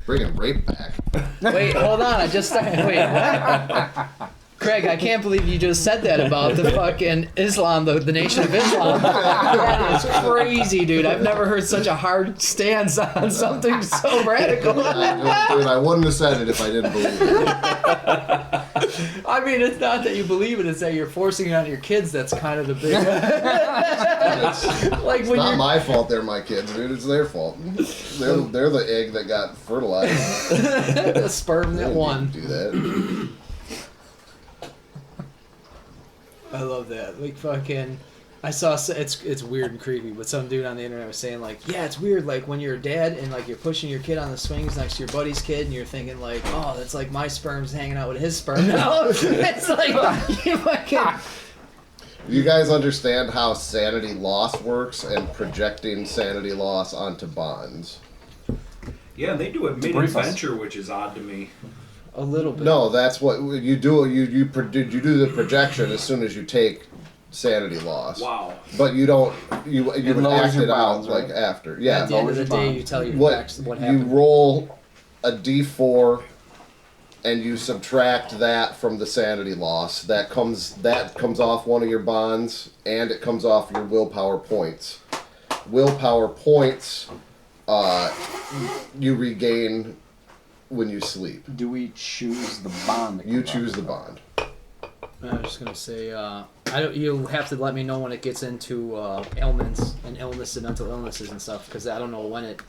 Bringing rape back. Wait, hold on. I just started. Wait, what? Craig, I can't believe you just said that about the fucking Islam, the Nation of Islam. That is crazy, dude. I've never heard such a hard stance on something so radical. Dude, I wouldn't have said it if I didn't believe it. I mean, it's not that you believe it, it's that you're forcing it on your kids. That's kind of the big... like It's when not you're... my fault they're my kids, dude. It's their fault. They're the egg that got fertilized. The sperm that won. Do that. I love that. Like fucking, I saw it's weird and creepy, but some dude on the internet was saying like, yeah, it's weird like when you're a dad and like you're pushing your kid on the swings next to your buddy's kid and you're thinking like, oh, that's like my sperm's hanging out with his sperm now. It's like you fucking. You guys understand how sanity loss works and projecting sanity loss onto bonds? Yeah, they do it mid-adventure, which is odd to me. A little bit. No, that's what you do. You do the projection as soon as you take sanity loss. Wow. But you don't. You would lowers act your it out bonds, right? like after. Yeah. At the end of the day, you tell your facts what You happened. roll a d4, and you subtract that from the sanity loss. That comes off one of your bonds, and it comes off your willpower points. Willpower points, you regain when you sleep. Do we choose the bond? You choose the bond. I was just gonna say, you have to let me know when it gets into ailments and mental illnesses and stuff, because I don't know when it.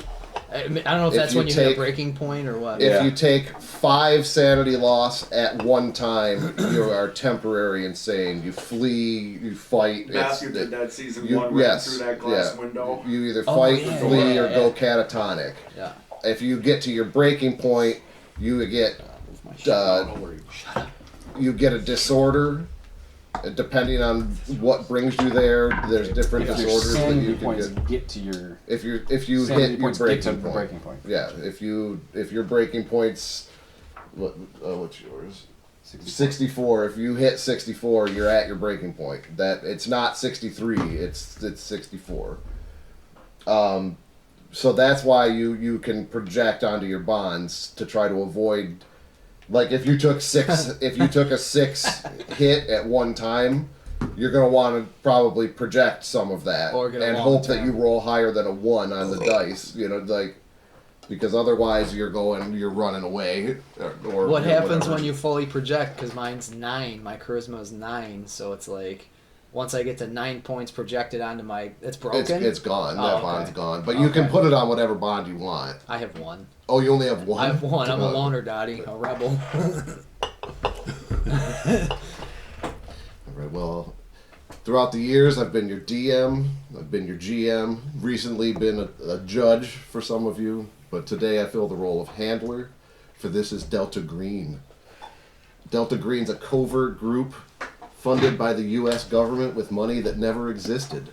I don't know if that's when you hit a breaking point or what. If you take 5 sanity loss at one time, you are temporary insane. You flee, you fight. Matthew did that season 1 right through that glass window. You either fight, flee, or go catatonic. Yeah. If you get to your breaking point, you get you get a disorder. Depending on what brings you there, there's different disorders that you can get to your. If you hit your breaking point. Yeah. If your breaking points, what's yours? 64. If you hit 64, you're at your breaking point. That it's not 63. It's 64. So that's why you can project onto your bonds to try to avoid. Like if you took a 6 hit at one time, you're gonna want to probably project some of that and hope that you roll higher than a 1 on the dice. You know, like because otherwise you're running away. Or what happens when you fully project? Because mine's 9. My charisma is 9, so it's like once I get to 9 points projected onto my, it's broken. It's gone. That bond's gone. But you can put it on whatever bond you want. I have 1. Oh, you only have 1? I have 1. I'm a loner, Dottie. A rebel. Alright, well, throughout the years, I've been your DM, I've been your GM, recently been a judge for some of you, but today I fill the role of handler, for this is Delta Green. Delta Green's a covert group funded by the U.S. government with money that never existed.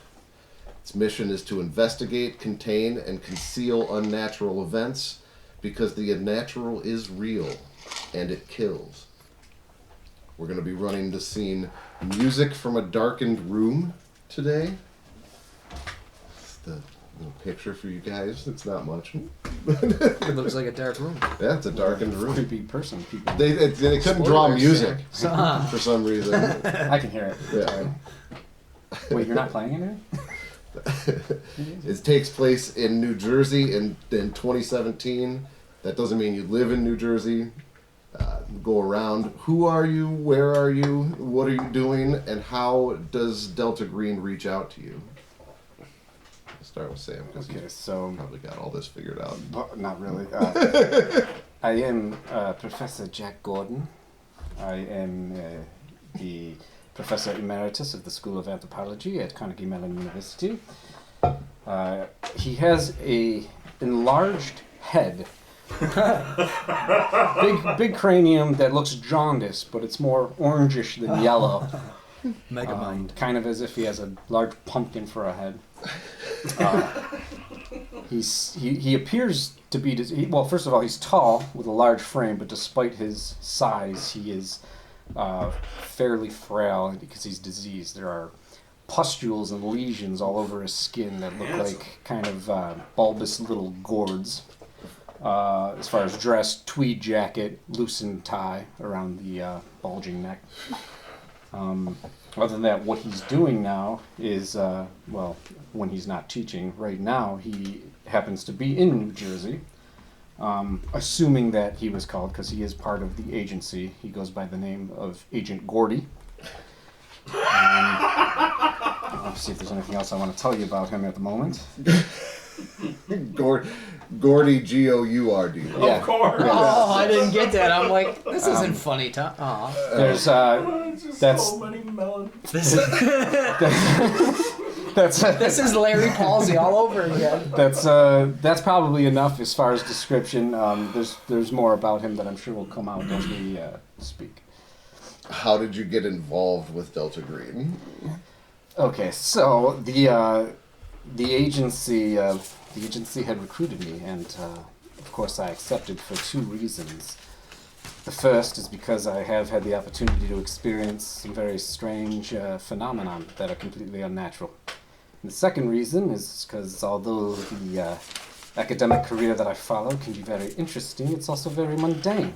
Its mission is to investigate, contain, and conceal unnatural events, because the unnatural is real, and it kills. We're going to be running the scene Music from a Darkened Room today. It's the little picture for you guys. It's not much. It looks like a dark room. Yeah, it's a darkened room. Creepy person. People. They couldn't draw music Yeah. for some reason. I can hear it. Yeah. Wait, you're not playing it? It takes place in New Jersey in 2017. That doesn't mean you live in New Jersey. Go around. Who are you? Where are you? What are you doing? And how does Delta Green reach out to you? I'll start with Sam because he's probably got all this figured out. Not really. I am Professor Jack Gordon. I am the Professor Emeritus of the School of Anthropology at Carnegie Mellon University. He has a enlarged head. big cranium that looks jaundiced, but it's more orangish than yellow. Megamind. Kind of as if he has a large pumpkin for a head. He appears to be... Well, first of all, he's tall with a large frame, but despite his size, he is fairly frail because he's diseased. There are pustules and lesions all over his skin that look like kind of bulbous little gourds. As far as dress, tweed jacket, loosened tie around the bulging neck. Other than that, what he's doing now is, when he's not teaching, right now he happens to be in New Jersey, assuming that he was called, because he is part of the agency. He goes by the name of Agent Gordy. Let's see if there's anything else I want to tell you about him at the moment. Gordy, G-O-U-R-D. Yeah. Of course. Oh, I didn't get that. I'm like, this isn't funny, Tom. Aw. There's that's So many melons. This that's this is Larry Palsy all over again. that's probably enough as far as description. There's more about him that I'm sure will come out as we speak. How did you get involved with Delta Green? Okay, so the agency had recruited me, and of course I accepted for two reasons. The first is because I have had the opportunity to experience some very strange phenomena that are completely unnatural. And the second reason is because although the academic career that I follow can be very interesting, it's also very mundane.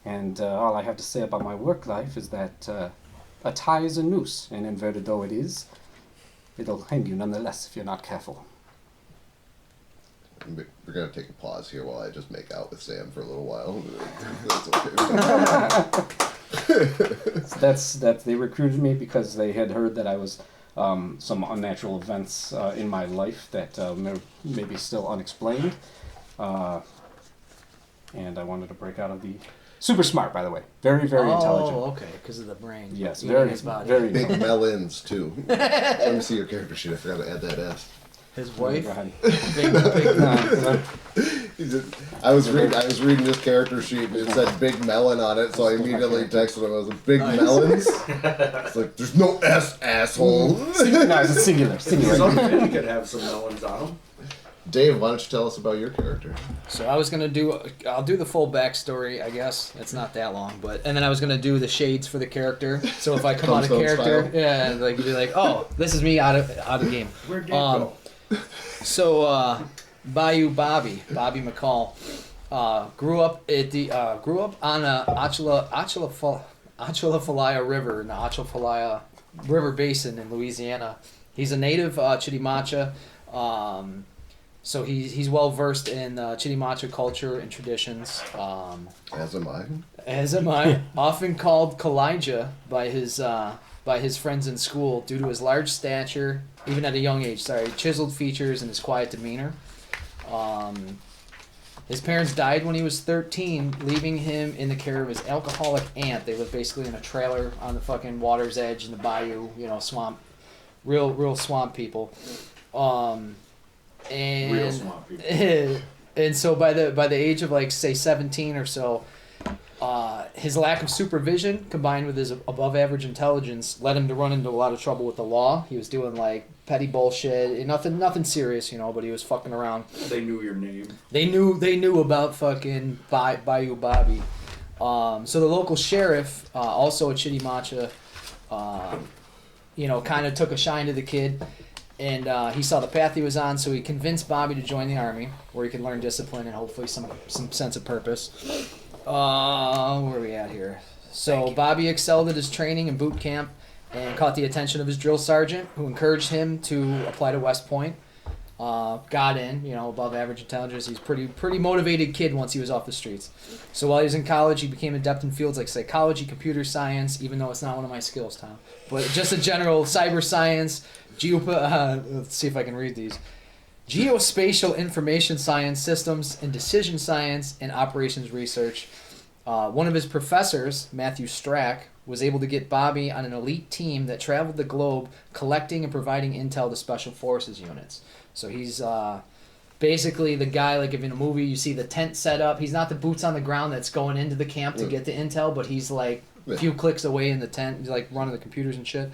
And all I have to say about my work life is that a tie is a noose, and inverted though it is, it'll hang you nonetheless if you're not careful. We're going to take a pause here while I just make out with Sam for a little while. That's they recruited me because they had heard that I was some unnatural events in my life that may be still unexplained, and I wanted to break out of the super smart, by the way, very intelligent. Oh, okay, because of the brain. Yes, eating his body. very Big intelligent. melons, too. Let me see your character sheet. I forgot to add that S. His wife. Go ahead. Big. I was reading this character sheet and it said Big Melon on it, so I immediately texted him. I was like, Big Melons? It's like, there's no S, asshole. No, it's singular. Some fish could have some melons on them. Dave, why don't you tell us about your character? So I'll do the full backstory, I guess. It's not that long, and then I was gonna do the shades for the character. So if I come out of Tombstone character, style? yeah, like you'd be like, oh, this is me out of game. Where'd Dave go? So Bayou Bobby McCall, grew up on Atchafalaya River in the Atchafalaya River Basin in Louisiana. He's a native Chitimacha. So he's well versed in Chitimacha culture and traditions. As am I. As am I. Often called Kalija by his friends in school due to his large stature, even at a young age. Chiseled features and his quiet demeanor. His parents died when he was 13, leaving him in the care of his alcoholic aunt. They lived basically in a trailer on the fucking water's edge in the bayou, swamp, real swamp people. And Real swamp people. And so by the age of like say 17 or so, his lack of supervision combined with his above average intelligence led him to run into a lot of trouble with the law. He was doing like petty bullshit, nothing serious, but he was fucking around. They knew your name. They knew about fucking Bayou Bobby. So the local sheriff, also a Chitimacha, kind of took a shine to the kid. And he saw the path he was on, so he convinced Bobby to join the army, where he could learn discipline and hopefully some sense of purpose. Where are we at here? So Bobby excelled at his training and boot camp and caught the attention of his drill sergeant, who encouraged him to apply to West Point. Got in, above average intelligence. He's pretty motivated kid once he was off the streets. So while he was in college, he became adept in fields like psychology, computer science, even though it's not one of my skills, Tom. But just a general cyber science, let's see if I can read these. Geospatial information science, systems and decision science, and operations research. One of his professors, Matthew Strack, was able to get Bobby on an elite team that traveled the globe collecting and providing intel to special forces units. So he's basically the guy, like if in a movie you see the tent set up, he's not the boots on the ground that's going into the camp to get the intel, but he's like a few clicks away in the tent. He's like running the computers and shit.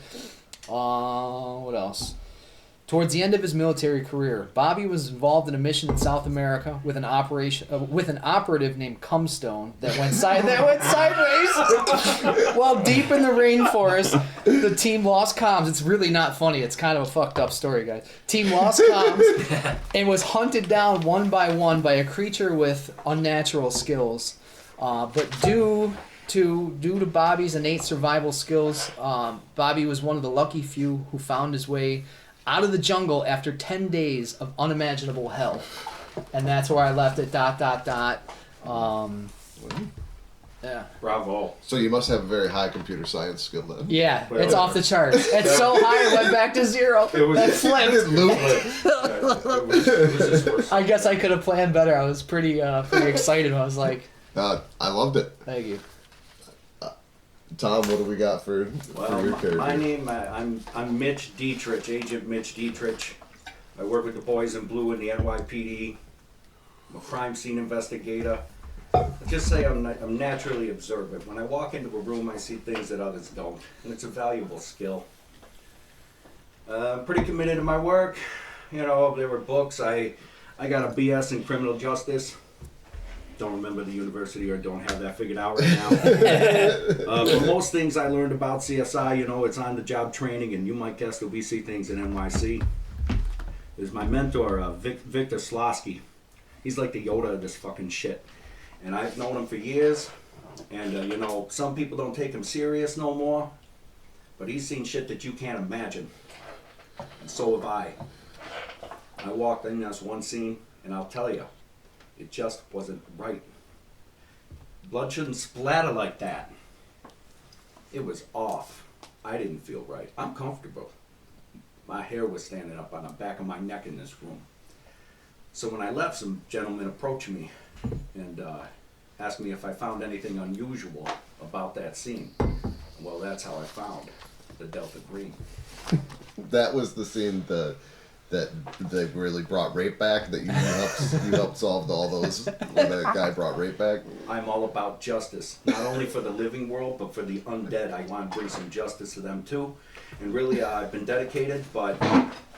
What else? Towards the end of his military career, Bobby was involved in a mission in South America with an operative named Cumstone that went sideways. While deep in the rainforest, the team lost comms. It's really not funny. It's kind of a fucked up story, guys. Team lost comms and was hunted down one by one by a creature with unnatural skills. But due to Bobby's innate survival skills, Bobby was one of the lucky few who found his way out of the jungle after 10 days of unimaginable hell. And that's where I left it, ... Yeah. Bravo. So you must have a very high computer science skill then. Yeah, it's off the charts. It's so high it went back to 0. That flipped. I guess I could have planned better. I was pretty excited. I was like... I loved it. Thank you. Tom, what do we got for your character? My name, I'm Mitch Dietrich, Agent Mitch Dietrich. I work with the boys in blue in the NYPD. I'm a crime scene investigator. I just say I'm naturally observant. When I walk into a room, I see things that others don't, and it's a valuable skill. I'm pretty committed to my work. You know, there were books. I got a BS in criminal justice. Don't remember the university or don't have that figured out right now. But most things I learned about CSI, you know, it's on-the-job training, and you might guess that we see things in NYC. There's my mentor, Victor Slosky. He's like the Yoda of this fucking shit. And I've known him for years, and, you know, some people don't take him serious no more, but he's seen shit that you can't imagine. And so have I. I walked in this one scene, and I'll tell you, it just wasn't right. Blood shouldn't splatter like that. It was off. I didn't feel right. I'm comfortable. My hair was standing up on the back of my neck in this room. So when I left, some gentlemen approached me and asked me if I found anything unusual about that scene. Well, that's how I found the Delta Green. That was the scene that they really brought rape back, that you helped solve all those when that guy brought rape back. I'm all about justice, not only for the living world, but for the undead. I want to bring some justice to them too. And really, I've been dedicated, but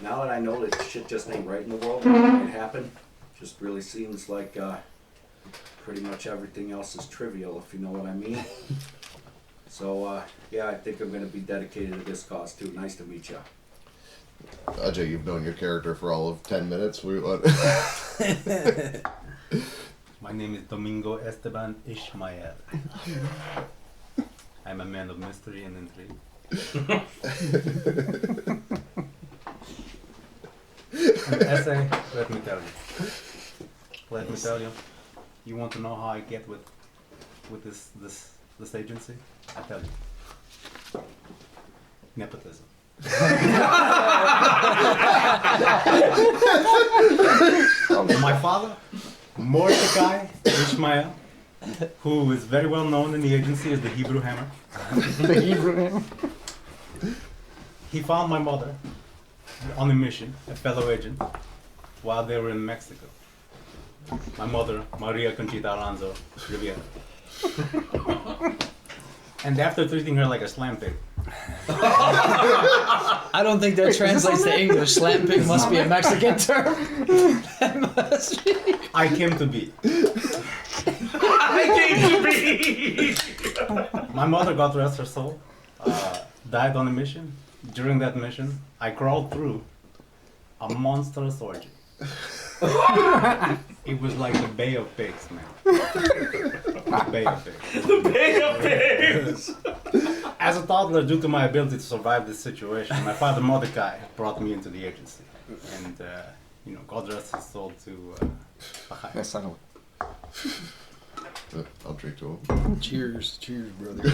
now that I know that shit just ain't right in the world, it happened, just really seems like pretty much everything else is trivial, if you know what I mean. So, yeah, I think I'm going to be dedicated to this cause too. Nice to meet you. Ajay, you've known your character for all of 10 minutes. My name is Domingo Esteban Ishmael. I'm a man of mystery and intrigue. An essay, let me tell you. You want to know how I get with this agency? I tell you. Nepotism. My father, Mordecai Ishmael, who is very well known in the agency as the Hebrew Hammer. The Hebrew name. He found my mother on a mission, a fellow agent, while they were in Mexico. My mother, Maria Conchita Alonso Riviera. And after treating her like a slam pig. I don't think that translates to English. Slam pig must be a Mexican term. I came to be. My mother, God rest her soul, died on a mission. During that mission, I crawled through a monstrous orgy. It was like the Bay of Pigs, man. The Bay of Pigs. The Bay of Pigs! As a toddler, due to my ability to survive this situation, my father Mordecai brought me into the agency. And, you know, God rest his soul to Yes, I know. I'll drink to him. Cheers, brother.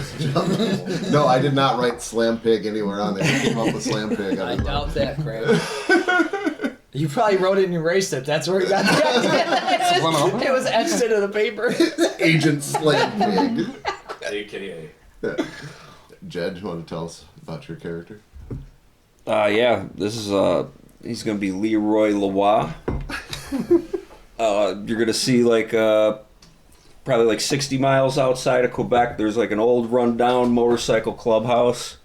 No, I did not write slam pig anywhere on there. You came up with slam pig. I doubt that crap. You probably wrote it and erased it. That's where you got the idea. It was etched into the paper. Agent Slam Pig. AKA. Jed, you want to tell us about your character? Yeah, this is he's gonna be Leroy Lavoie. You're gonna see like probably like 60 miles outside of Quebec. There's like an old rundown motorcycle clubhouse,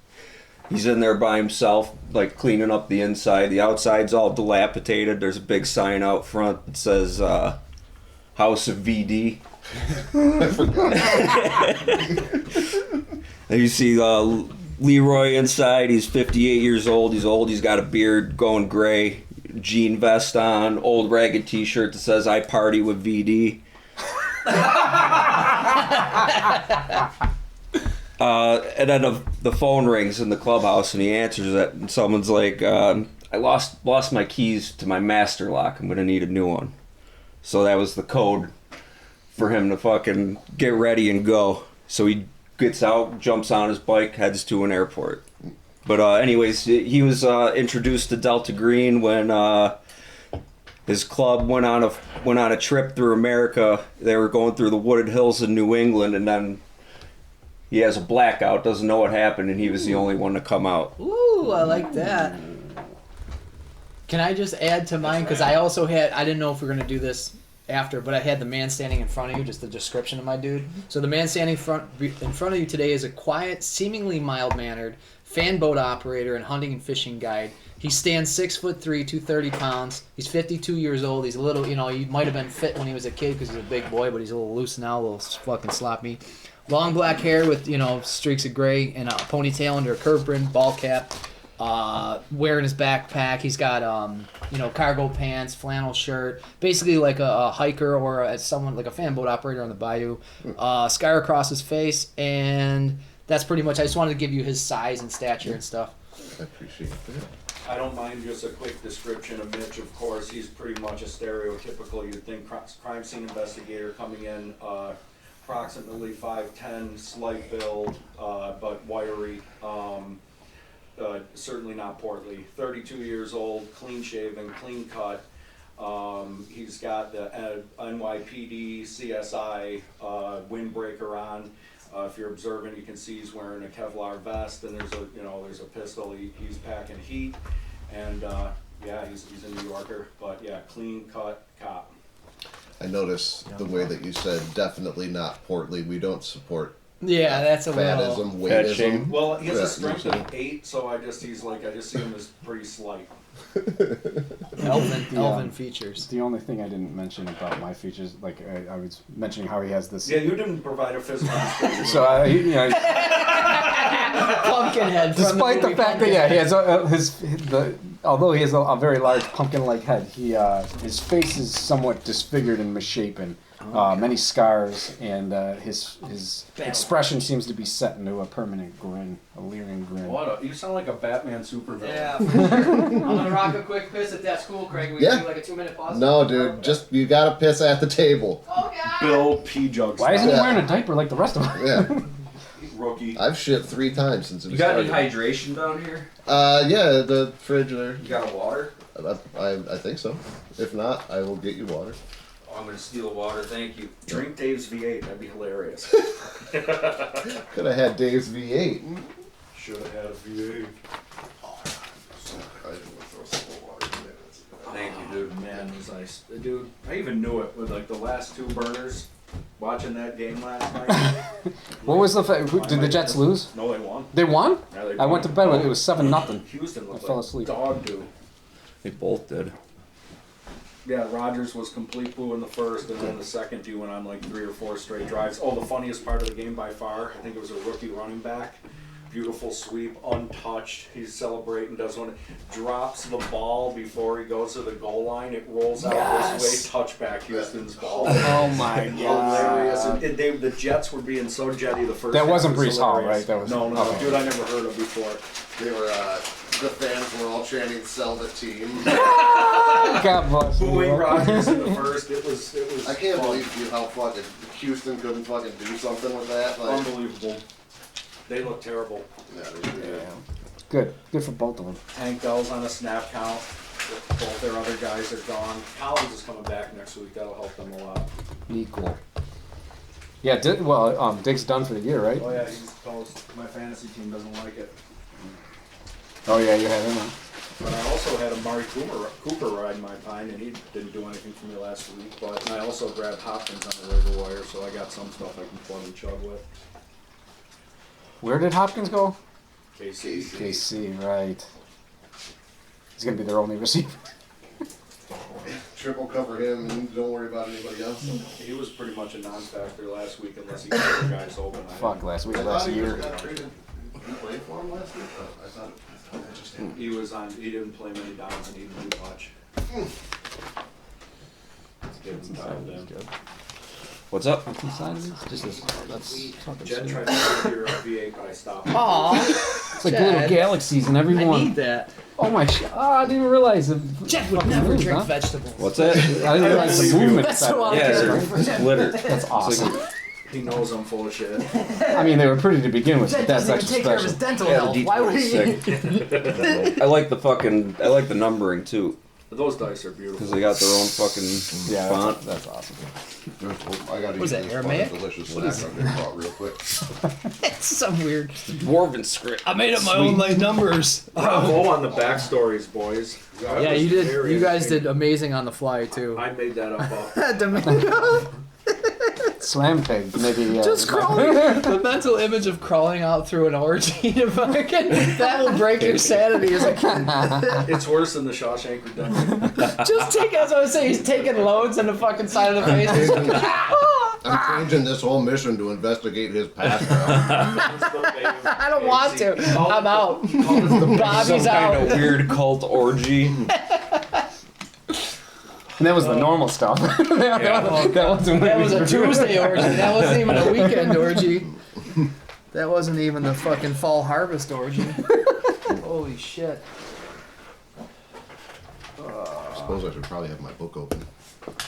He's in there by himself, like cleaning up the inside. The outside's all dilapidated. There's a big sign out front that says House of VD. And you see Leroy inside. He's 58 years old. He's old. He's got a beard going gray. Jean vest on. Old ragged t-shirt that says I party with VD. And then the phone rings in the clubhouse, and he answers it, and someone's like, I lost my keys to my master lock. I'm going to need a new one. So that was the code for him to fucking get ready and go. So he gets out, jumps on his bike, heads to an airport. But anyways, he was introduced to Delta Green when his club went on a trip through America. They were going through the wooded hills in New England, and then he has a blackout, doesn't know what happened, and he was the only one to come out. Ooh, I like that. Can I just add to mine? Because I also had, I didn't know if we were going to do this after, but I had the man standing in front of you, just the description of my dude. So the man standing in front of you today is a quiet, seemingly mild-mannered fan boat operator and hunting and fishing guide. He stands 6'3", 230 pounds. He's 52 years old. He's a little, he might have been fit when he was a kid because he's a big boy, but he's a little loose now, a little fucking sloppy. Long black hair with, streaks of gray and a ponytail under a curved brim, ball cap. Wearing his backpack. He's got, cargo pants, flannel shirt. Basically like a hiker or someone like a fan boat operator on the bayou. Scar across his face. And that's pretty much, I just wanted to give you his size and stature and stuff. I appreciate that. I don't mind just a quick description of Mitch. Of course, he's pretty much a stereotypical, you'd think, crime scene investigator coming in, approximately 5'10", slight build, but wiry. Certainly not portly. 32 years old, clean shaven, clean cut. He's got the NYPD CSI windbreaker on. If you're observant, you can see he's wearing a Kevlar vest, and there's a pistol. He's packing heat, and he's a New Yorker, but yeah, clean cut cop. I noticed the way that you said definitely not portly. We don't support Yeah, that's a little... fatism, Fat weightism. shame. Well, he has a strength Yeah, of 8, so I just see him as pretty slight. Elven features. The only thing I didn't mention about my features, like I was mentioning how he has this. Yeah, you didn't provide a physical description. So Pumpkinhead. From despite the movie fact that he has although he has a very large pumpkin-like head, his face is somewhat disfigured and misshapen. Many scars, and his expression seems to be set into a permanent grin, a leering grin. You sound like a Batman supervillain. Yeah, for sure. I'm gonna rock a quick piss at that school, Craig. We Yeah. do like a 2-minute pause. No, dude, just you gotta piss at the table. Oh God. Bill P. Jugs. Why isn't he Yeah. wearing a diaper like the rest of us? Yeah, Rookie. I've shit 3 times since we You got any started. hydration down here? Yeah, the fridge there. You got a water? I think so. If not, I will get you water. Oh, I'm gonna steal water, thank you. Drink Dave's V8. That'd be hilarious. Could have had Dave's V8. Should have had a V8. Thank you, dude. Man, was nice. Dude, I even knew it with like the last 2 burners. Watching that game last night. What was did the Jets lose? No, they won. They won? Yeah, they I went to won. bed when it was 7-0. Houston looked I fell like asleep. dog do. They both did. Yeah, Rodgers was complete blue in the first, and then the second he went on like 3 or 4 straight drives. Oh, the funniest part of the game by far, I think it was a rookie running back. Beautiful sweep, untouched. He's celebrating, does one, drops the ball before he goes to the goal line. It rolls out this way, touchback Houston's ball. Oh my Hilarious. god. And the Jets were being so jetty the first That half. wasn't It was Brees Hall, hilarious. right? That was- No, okay. dude, I never heard of before. They were, the fans were all chanting "Sell the team." God bless Booing you. Rodgers in the first, it was I can't fun. believe you how fucking Houston couldn't fucking do something with that. Like, Unbelievable. They look terrible. yeah, they did. Yeah. Good for both of them. Tank Dell's on a snap count. Both their other guys are gone. Collins is coming back next week. That'll help them a lot. Equal. Yeah, Diggs done for the year, right? Oh yeah, he's toast. My fantasy team doesn't like it. Oh yeah, you have him on. But I also had Amari Cooper ride my pine, and he didn't do anything for me last week. But I also grabbed Hopkins on the waiver wire, so I got some stuff I can plug and chug with. Where did Hopkins go? KC, right. He's gonna be their only receiver. Triple cover him and don't worry about anybody else. He was pretty much a non-factor last week unless he got the guys open. Fuck, last week, I last thought he year. got traded. Did you play for him last week? I thought that just happened. He was on. He didn't play many downs and he didn't do much. Let's get him dialed in. What's up? Just this. That's fucking Jet sweet. tried to get your V8, but I stopped. Aw, It's like little galaxies in every I one. need that. Oh my I didn't even realize it. Jet would fucking never moves, drink huh? vegetables. What's that? I didn't realize the movement. That's so out of Yeah, character. it's glitter. That's awesome. He knows I'm full of shit. I mean, they were pretty to begin with, but Jet that's doesn't even extra take care of his special. dental Yeah, health. the Why would he? I like the numbering too, Those dice are beautiful. because they got their own fucking Yeah, font. that's awesome. I gotta Was eat that this Aramaic? fucking delicious snack I'm gonna brought real quick. It's some weird. Dwarven script. I made up my own like numbers. Bravo on the backstories, boys. That Yeah, was you did. very You guys did entertaining. amazing on the fly too. I made that up. Slam peg, maybe. Just crawling. The mental image of crawling out through an orgy to fucking that will break your sanity as a kid. It's worse than the Shawshank Redemption. Just take, as I was saying, he's taking loads on the fucking side of the face. I'm changing this whole mission to investigate his past. I don't want to. I'm out. Some Bobby's kind of out. weird cult orgy. And that was the normal stuff. that wasn't That was a Tuesday orgy. That wasn't even a weekend orgy. That wasn't even the fucking fall harvest orgy. Holy shit. I suppose I should probably have my book open,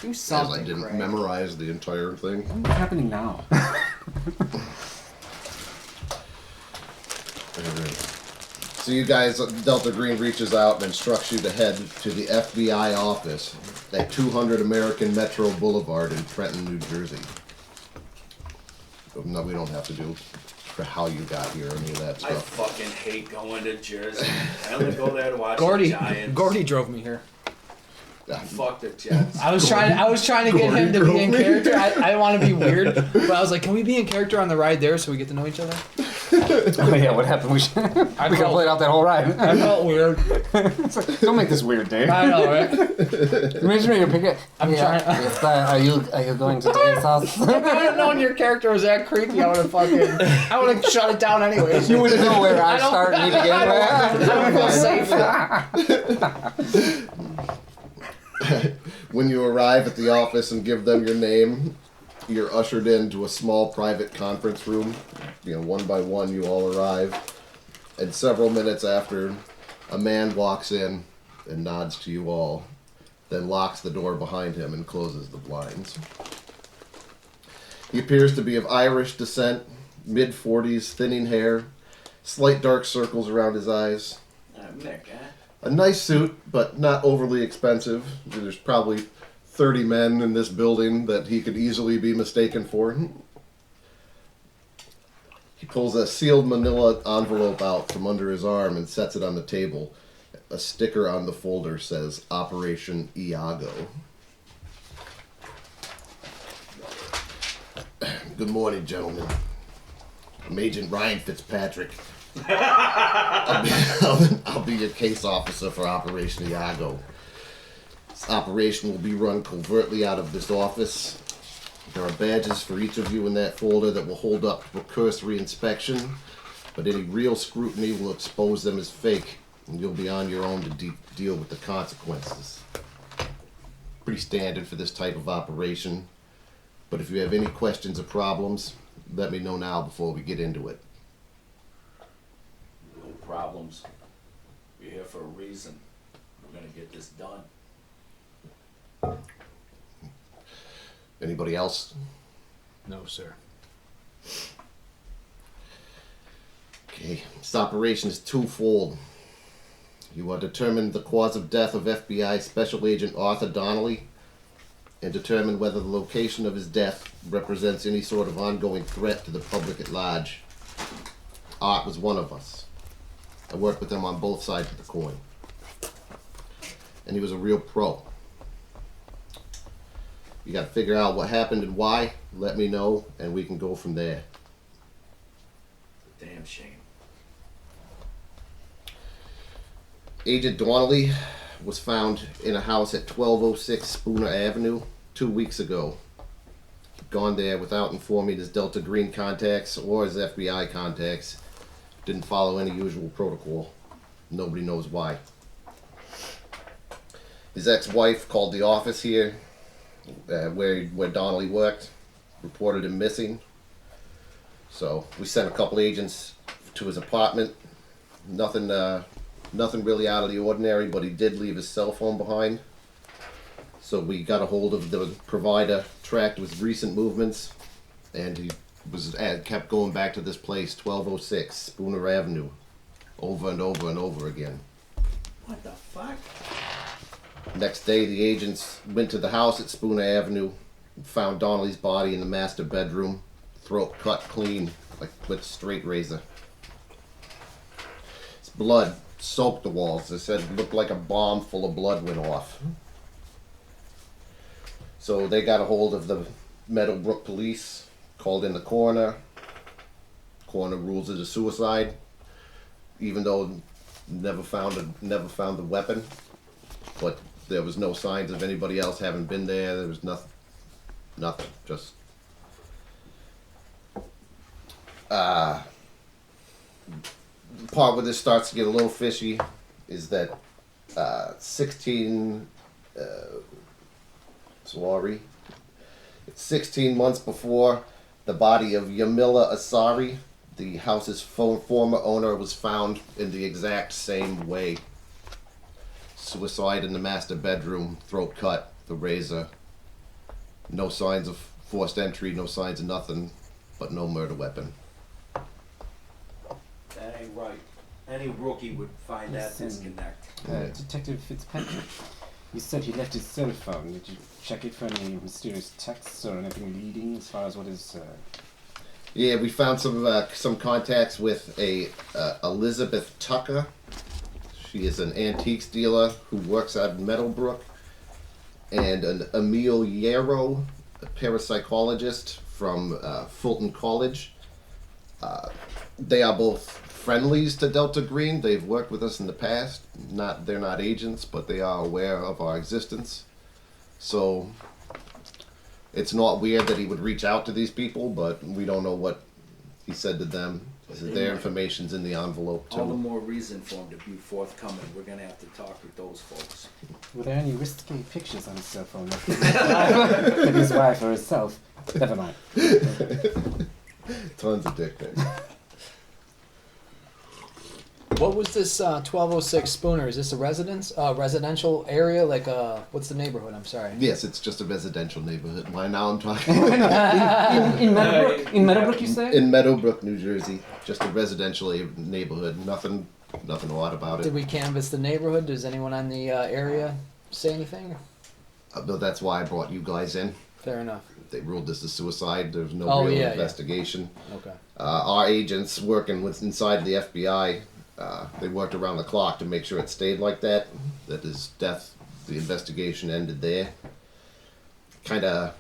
Do as something. I didn't Craig. memorize the entire thing. What's happening now? Alright. So you guys, Delta Green reaches out and instructs you to head to the FBI office at 200 American Metro Boulevard in Trenton, New Jersey. No, we don't have to do for how you got here or any of that I stuff. fucking hate going to Jersey. I only go there to watch Gordy, the Giants. Gordy drove me here. Fuck the Jets. I was trying to get him to be in character. I didn't want to be weird, but I was like, can we be in character on the ride there so we get to know each other? Oh, yeah, what happened? We got played out that whole ride. I felt weird. It's like, don't make this weird, Dave. I know, right? Imagine your pick. I'm trying. Are you going to Dave's house? If I would have known your character was that creepy, I would have shut it down anyways. You wouldn't know where I don't- start and you begin. I don't feel safe. When you arrive at the office and give them your name, you're ushered into a small private conference room. You know, one by one you all arrive. And several minutes after, a man walks in and nods to you all, then locks the door behind him and closes the blinds. He appears to be of Irish descent, mid-40s, thinning hair, slight dark circles around his eyes. Nick, huh? A nice suit, but not overly expensive. There's probably 30 men in this building that he could easily be mistaken for. He pulls a sealed manila envelope out from under his arm and sets it on the table. A sticker on the folder says Operation Iago. Good morning, gentlemen. I'm Agent Ryan Fitzpatrick. I'll be your case officer for Operation Iago. This operation will be run covertly out of this office. There are badges for each of you in that folder that will hold up to a cursory inspection, but any real scrutiny will expose them as fake, and you'll be on your own to deal with the consequences. Pretty standard for this type of operation, but if you have any questions or problems, let me know now before we get into it. No problems. We're here for a reason. We're gonna get this done. Anybody else? No, sir. Okay, this operation is twofold. You are determined the cause of death of FBI Special Agent Arthur Donnelly and determine whether the location of his death represents any sort of ongoing threat to the public at large. Art was one of us. I worked with him on both sides of the coin. And he was a real pro. You gotta figure out what happened and why, let me know, and we can go from there. Damn shame. Agent Donnelly was found in a house at 1206 Spooner Avenue 2 weeks ago. Gone there without informing his Delta Green contacts or his FBI contacts. Didn't follow any usual protocol. Nobody knows why. His ex-wife called the office here, where Donnelly worked, reported him missing. So we sent a couple agents to his apartment. Nothing really out of the ordinary, but he did leave his cell phone behind. So we got a hold of the provider, tracked his recent movements, and he kept going back to this place, 1206 Spooner Avenue, over and over and over again. What the fuck? Next day, the agents went to the house at Spooner Avenue, and found Donnelly's body in the master bedroom, throat cut clean, like with a straight razor. His blood soaked the walls. They said it looked like a bomb full of blood went off. So they got a hold of the Meadowbrook police, called in the coroner. Coroner rules it a suicide, even though never found the weapon. But there was no signs of anybody else having been there. There was nothing. Just the part where this starts to get a little fishy is that 16 months before the body of Yamila Asari, the house's former owner, was found in the exact same way. Suicide in the master bedroom, throat cut, the razor. No signs of forced entry, no signs of nothing, but no murder weapon. That ain't right. Any rookie would find that disconnect. Detective Fitzpatrick, you said he left his cell phone. Did you check it for any mysterious texts or anything leading as far as what is... Yeah, we found some contacts with a Elizabeth Tucker. She is an antiques dealer who works at Meadowbrook, and an Emil Yarrow, a parapsychologist from Fulton College. They are both friendlies to Delta Green. They've worked with us in the past. They're not agents, but they are aware of our existence. So it's not weird that he would reach out to these people, but we don't know what he said to them. Their information's in the envelope too. All the more reason for him to be forthcoming. We're gonna have to talk with those folks. Were there any risky pictures on his cell phone of his wife or herself? Never mind. Tons of dick pics. What was this 1206 Spooner? Is this a residential area? Like, what's the neighborhood? I'm sorry. Yes, it's just a residential neighborhood. Why now I'm talking in Meadowbrook? In Meadowbrook, you say? in Meadowbrook, New Jersey. Just a residential neighborhood. Nothing odd about it. Did we canvass the neighborhood? Does anyone on the area say anything? But that's why I brought you guys in. Fair enough. They ruled this a suicide. There's no real investigation. Okay. Our agents working with inside the FBI, they worked around the clock to make sure it stayed like that. That his death, the investigation ended there. Kind of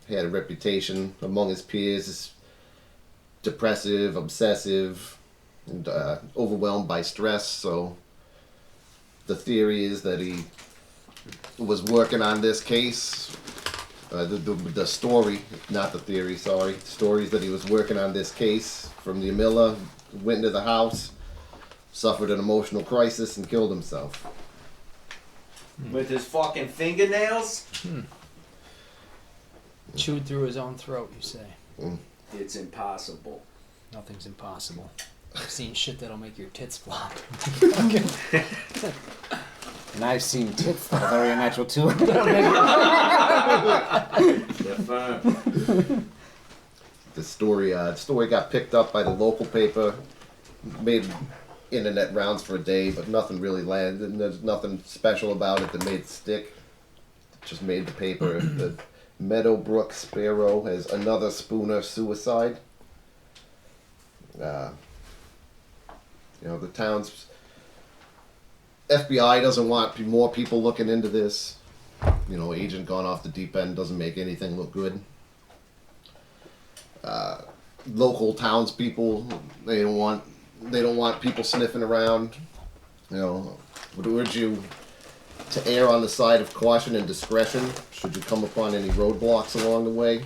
had a reputation among his peers as depressive, obsessive, and overwhelmed by stress. So the theory is that he was working on this case. The story, not the theory, sorry. The story is that he was working on this case from the Amilla, went into the house, suffered an emotional crisis, and killed himself. With his fucking fingernails? Chewed through his own throat, you say? It's impossible. Nothing's impossible. I've seen shit that'll make your tits flop. And I've seen tits that are very unnatural too. They're fine. The story got picked up by the local paper, made internet rounds for a day, but nothing really landed. And there's nothing special about it that made it stick. It just made the paper. The Meadowbrook Sparrow has another Spooner suicide. The town's FBI doesn't want more people looking into this. Agent gone off the deep end doesn't make anything look good. Local townspeople, they don't want people sniffing around. would urge you to err on the side of caution and discretion should you come upon any roadblocks along the way.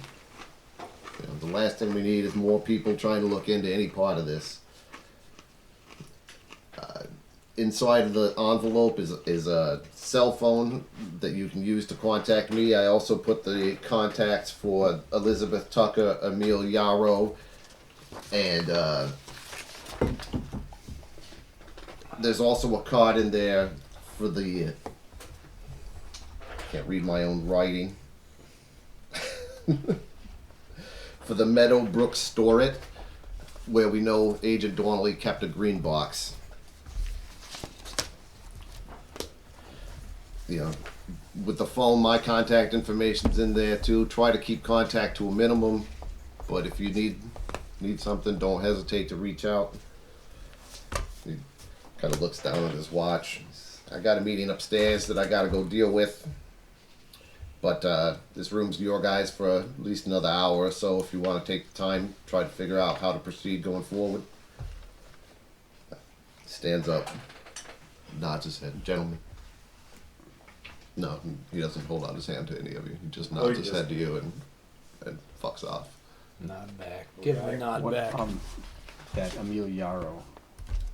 The last thing we need is more people trying to look into any part of this. Inside of the envelope is a cell phone that you can use to contact me. I also put the contacts for Elizabeth Tucker, Emil Yarrow, and there's also a card in there for the... can't read my own writing. For the Meadowbrook Store-It, where we know Agent Donnelly kept a green box. With the phone, my contact information's in there too. Try to keep contact to a minimum, but if you need something, don't hesitate to reach out. He kind of looks down at his watch. I got a meeting upstairs that I got to go deal with, but this room's your guys for at least another hour or so. If you want to take the time, try to figure out how to proceed going forward. Stands up, nods his head. Gentlemen. No, he doesn't hold out his hand to any of you. He just nods his head to you and fucks off. Nod back. Give him a nod back. That Emil Yarrow.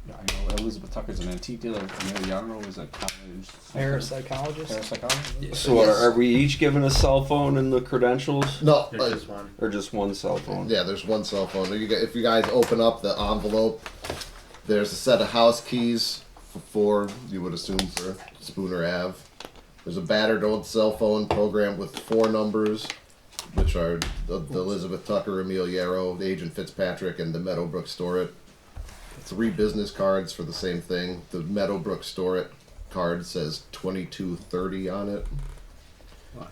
I know Elizabeth Tucker's an antique dealer. Emil Yarrow is a college... Parapsychologist? Parapsychologist? So are we each given a cell phone and the credentials? No, There's just one. Or just one cell phone? yeah, there's one cell phone. If you guys open up the envelope, there's a set of house keys for you would assume for Spooner Ave. There's a battered old cell phone programmed with 4 numbers, which are the Elizabeth Tucker, Emil Yarrow, Agent Fitzpatrick, and the Meadowbrook Store-It. 3 business cards for the same thing. The Meadowbrook Store-It card says 2230 on it.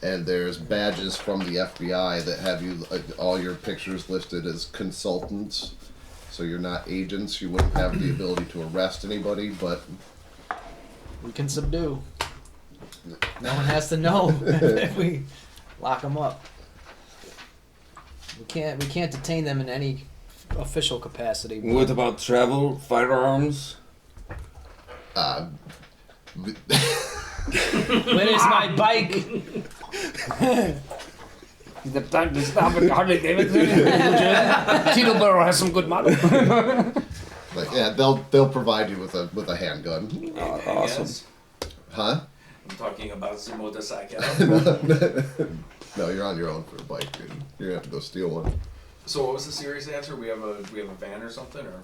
And there's badges from the FBI that have you all your pictures listed as consultants. So you're not agents. You wouldn't have the ability to arrest anybody, but We can subdue. No one has to know if we lock them up. We can't detain them in any official capacity. What about travel, firearms? When is my bike? The time to stop at Harley Davidson. Teterboro has some good models. like, yeah, they'll provide you with a handgun. Awesome. Huh? I'm talking about the motorcycle. No, you're on your own for a bike, dude. You're gonna have to go steal one. So what was the serious answer? We have a van or something, or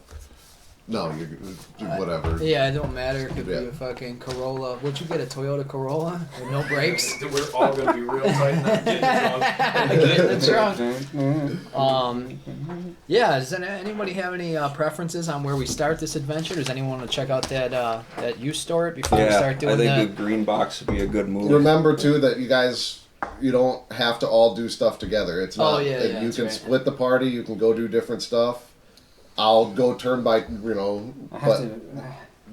No, you're whatever. Yeah, it don't matter. It could Yeah. be a fucking Corolla. Would you get a Toyota Corolla with no brakes? we're all gonna be real tight and get in the trunk. Get in the trunk. Yeah. Does anybody have any preferences on where we start this adventure? Does anyone want to check out that you store it before we Yeah, start doing I think that? the green box would be a good move. Remember too that you don't have to all do stuff together. It's not. Oh, yeah, you that's can right. split the party. You can go do different stuff. I'll go turn by. I have But to.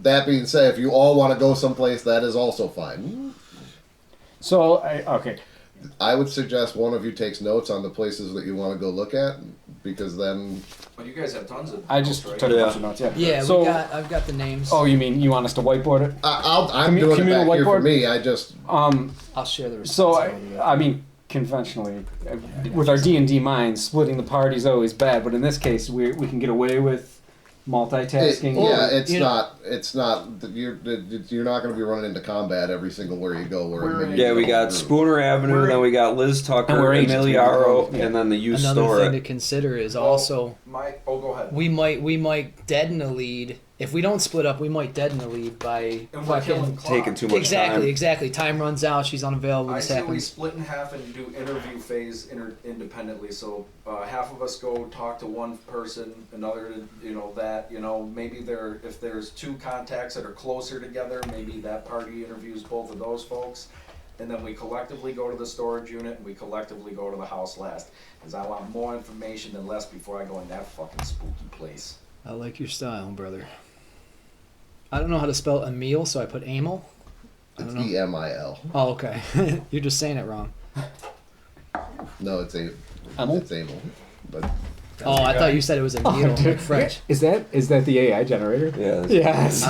that being said, if you all want to go someplace, that is also fine. So, okay. I would suggest one of you takes notes on the places that you want to go look at, because then Well, you guys have tons of. I just notes, took right? a bunch of notes, yeah. Yeah, So, I've got the names. oh, you mean you want us to whiteboard it? I'm doing it communal back here for whiteboard? me. I just I'll share the So, responsibility. I mean, conventionally, with our D&D minds, splitting the party is always bad, but in this case, we can get away with multitasking. it's not. You're not going to be running into combat every single where you go. Yeah, we got Spooner Avenue, then we got Liz And Tucker, we're agents, Emil we Yarrow, can go- yeah. and then the youth Another store. thing to consider is also Go ahead. we might deaden the lead. If we don't split up, we might deaden the lead by And we're killing clock. Taking too much time. exactly. Time runs out. She's unavailable. I This say we happens. split in half and do interview phase independently. So half of us go talk to one person, another, maybe if there's 2 contacts that are closer together, maybe that party interviews both of those folks, and then we collectively go to the storage unit and we collectively go to the house last, because I want more information than less before I go in that fucking spooky place. I like your style, brother. I don't know how to spell Emil, so I put Emil. I It's don't know. EMIL. Oh, okay. You're just saying it wrong. No, it's Emil? It's Emil. But Oh, I thought you said it was a needle, like French. Is that the AI generator? Yeah. Yes.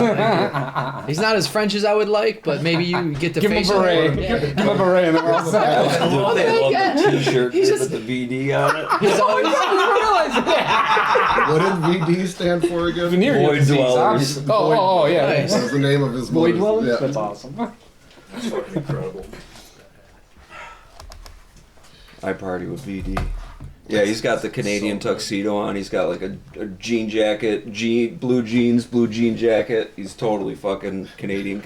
He's not as French as I would like, but maybe you get the Give him a facial. beret. Yeah. Give him a beret and then we're all set. I love the T-shirt He's with the VD on it. He's always. What did VD stand for again? Venereal Void disease, dwellers. obviously. Oh, yeah. Nice. That was the name of his Void mother's- dwellers? yeah. That's awesome. That's fucking incredible. I party with VD. Yeah, he's got the Canadian tuxedo on. He's got like a jean jacket, blue jeans, blue jean jacket. He's totally fucking Canadian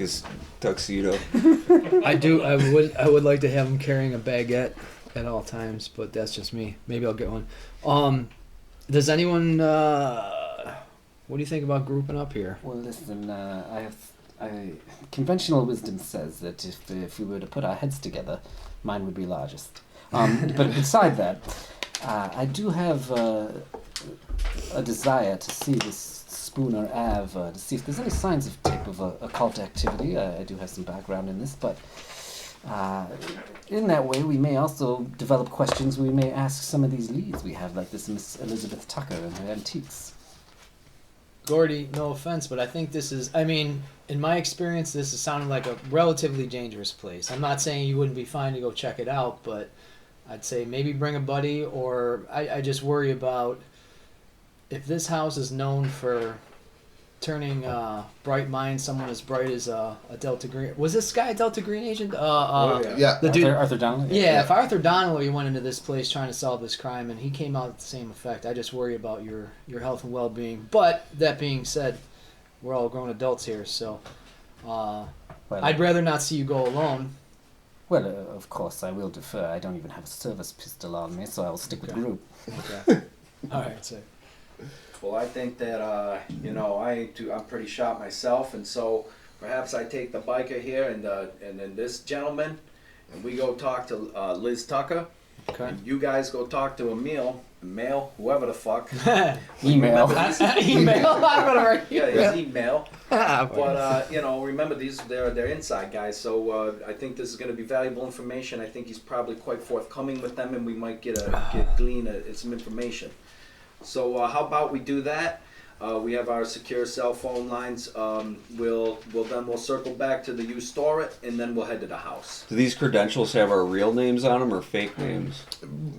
tuxedo. I would like to have him carrying a baguette at all times, but that's just me. Maybe I'll get one. Does anyone? What do you think about grouping up here? Well, listen, conventional wisdom says that if we were to put our heads together, mine would be largest. But beside that, I do have a desire to see this Spooner Ave, to see if there's any signs of type of occult activity. I do have some background in this, but in that way, we may also develop questions we may ask some of these leads we have, like this Miss Elizabeth Tucker and her antiques. Gordy, no offense, but I think this is, I mean, in my experience, this is sounding like a relatively dangerous place. I'm not saying you wouldn't be fine to go check it out, but I'd say maybe bring a buddy, or I just worry about if this house is known for turning bright minds, someone as bright as a Delta Green. Was this guy a Delta Green agent? Yeah. The dude. Arthur Donnelly? Yeah, if Arthur Donnelly went into this place trying to solve this crime and he came out with the same effect, I just worry about your health and well-being. But that being said, we're all grown adults here, so I'd rather not see you go alone. Well, of course, I will defer. I don't even have a service pistol on me, so I will stick with the group. Okay. All right, so Well, I think that I'm pretty sharp myself, and so perhaps I take the biker here and then this gentleman, and we go talk to Liz Tucker. okay. And you guys go talk to Emil, whoever the fuck. Email. Email. I'm gonna write Yeah, his email. email. But remember they're inside guys, so I think this is going to be valuable information. I think he's probably quite forthcoming with them, and we might glean some information. So how about we do that? We have our secure cell phone lines. We'll circle back to you store it, and then we'll head to the house. Do these credentials have our real names on them or fake names?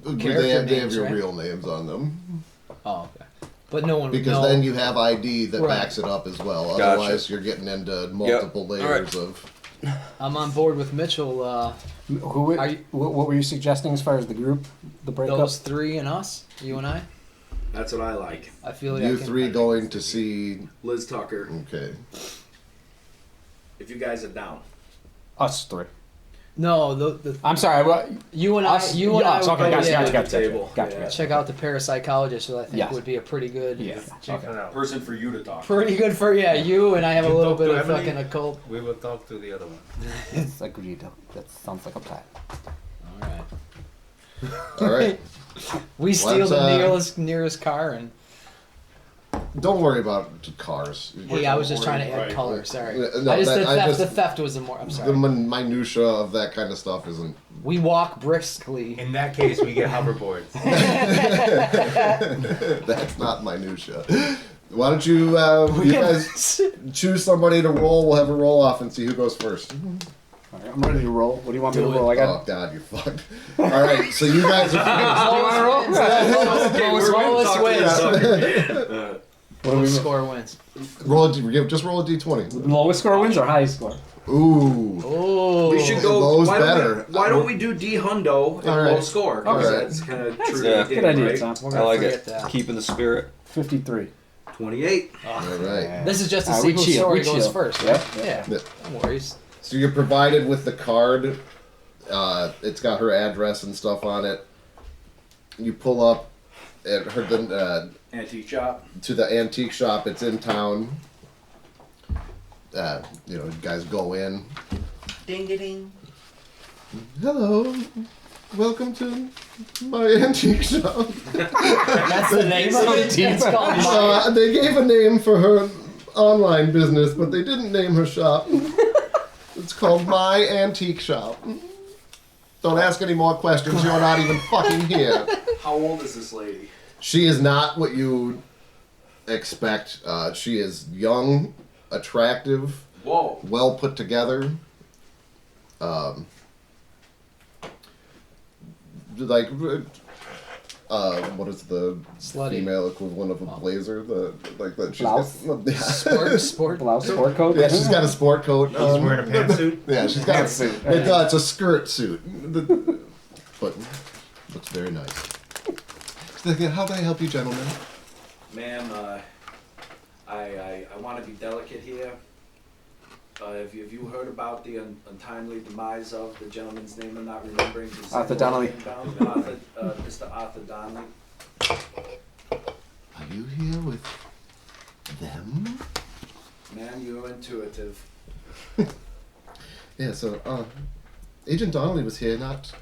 They have names, your right? real names on them. Oh, okay. But no one would Because know. then you have ID that Right. backs it up as well. Gotcha. Otherwise, you're getting into multiple layers of. I'm on board with Mitchell. Are you- What were you suggesting as far as the group, the breakup? Those three and us, you and I. That's what I like. I feel like I You can, three going to see. Liz Tucker, Okay. if you guys are down. Us three. No, the I'm sorry. What? you and I. Us? You and I. Us, would okay, go, gotcha, yeah, gotcha, gotcha, table. gotcha, Yeah. gotcha. check out the parapsychologist. Who I think Yes. would be a pretty good. Yeah. Okay. Person for you to talk to. Pretty good for you and I have a You little talk bit to of Emily? fucking occult. We will talk to the other one. Yes, agreed. That sounds like a plan. All right. All right. We steal Let's, the nearest car and. Don't worry about cars. Hey, I was just trying to add Right. color. Sorry. No, The theft was the more. I'm The sorry. minutia of that kind of stuff isn't. We walk briskly. In that case, we get hoverboards. That's not minutia. Why don't you guys choose somebody to roll? We'll have a roll off and see who goes first. All right, I'm ready to roll. What do you want me to Do it. roll? I got. Oh God, you're fucked. All right, so you guys are. Lowest wins. What do we Score wins. Just roll a d20. lowest score wins or highest score? Ooh. Oh. We should go. Low's Why don't better. why don't we do D Hundo and All right. low score? All Because right. that's kind of true Yeah. to the Good game, idea, right? Tom. We're I gonna like forget it. that. Keeping the spirit. 53. 28. All right. This is just to We see whose chill, story we goes chill. first. Yep. Right? Yeah. Yeah. No worries. So you're provided with the card. It's got her address and stuff on it. You pull up at her Antique shop. to the antique shop. It's in town. You guys go in. Ding ding ding. Hello, welcome to my antique shop. That's the name of it. It's called mine. They gave a name for her online business, but they didn't name her shop. It's called My Antique Shop. Don't ask any more questions. You're not even fucking here. How old is this lady? She is not what you expect. She is young, attractive, Whoa. well put together. Like, what is the Slutty. female equivalent of a blazer? The like that. She's Blouse? got, yeah. Sport. Blouse, sport coat. Yeah, she's got a sport coat. He's wearing a pantsuit. Yeah, she's got Pantsuit. it's a skirt suit, but looks very nice. How can I help you, gentlemen? Ma'am, I want to be delicate here. Have you heard about the untimely demise of the gentleman's name I'm not remembering? Arthur Donnelly. Mr. Arthur Donnelly. Are you here with them? Man, you're intuitive. Yeah. So, Agent Donnelly was here not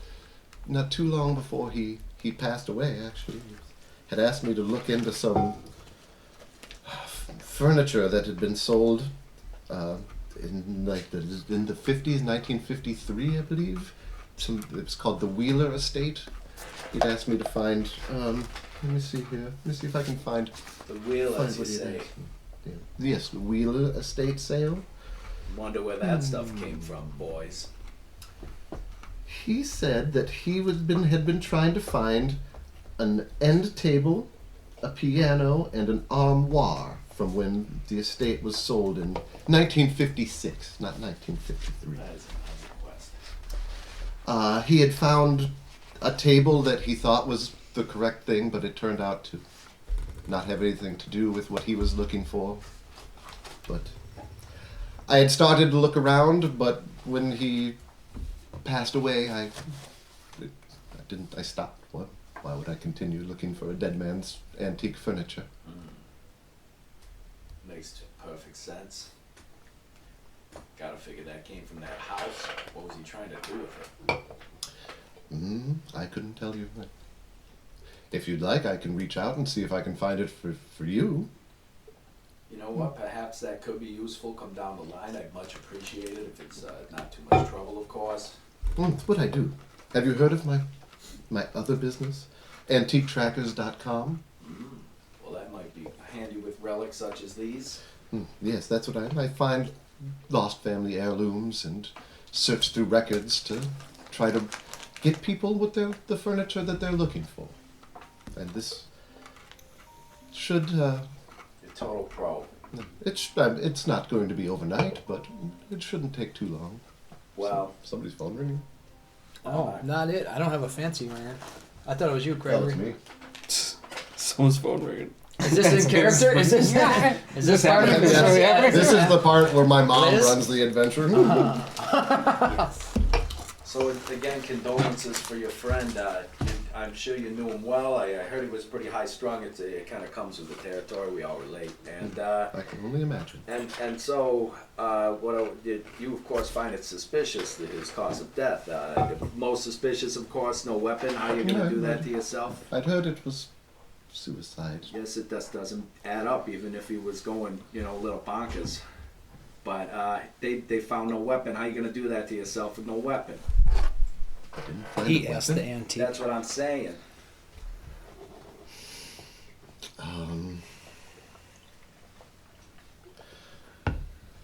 too long before he passed away. Actually, he had asked me to look into some furniture that had been sold. In the 50s, 1953, I believe. It was called the Wheeler Estate. He'd asked me to find. Let me see here. Let me see if I can find. The wheel, find as you what he had say. asked me. Yeah. Yes, the Wheeler Estate sale. Wonder where that stuff came from, boys. He said that he had been trying to find an end table, a piano, and an armoire from when the estate was sold in 1956, not 1953. That is a request. He had found a table that he thought was the correct thing, but it turned out to not have anything to do with what he was looking for. But I had started to look around, but when he passed away, I stopped. Why would I continue looking for a dead man's antique furniture? Makes perfect sense. Gotta figure that came from that house. What was he trying to do with it? I couldn't tell you. If you'd like, I can reach out and see if I can find it for you. You know what? Perhaps that could be useful. Come down the line. I'd much appreciate it if it's not too much trouble, of course. It's what I do. Have you heard of my other business? AntiqueTrackers.com? Well, that might be handy with relics such as these. Yes, that's what I find lost family heirlooms and search through records to try to get people with the furniture that they're looking for. And this should You're total pro. it's not going to be overnight, but it shouldn't take too long. Well, Somebody's phone ringing. Oh, not it. I don't have a fancy rant. I thought it was you, Gregory. That was me. Someone's phone ringing. Is this in character? Is this part of it? This is the part where my mom Liz? runs the adventure. so again, condolences for your friend. I'm sure you knew him well. I heard he was pretty high strung. It kind of comes with the territory. We all relate. And I can only imagine. And so, did you of course find it suspicious that his cause of death? Most suspicious, of course, no weapon. How are you gonna do that to yourself? I'd heard it was suicide. Yes, it just doesn't add up, even if he was going, a little bonkers. But they found no weapon. How are you gonna do that to yourself with no weapon? I didn't find He a asked the weapon. antique. That's what I'm saying.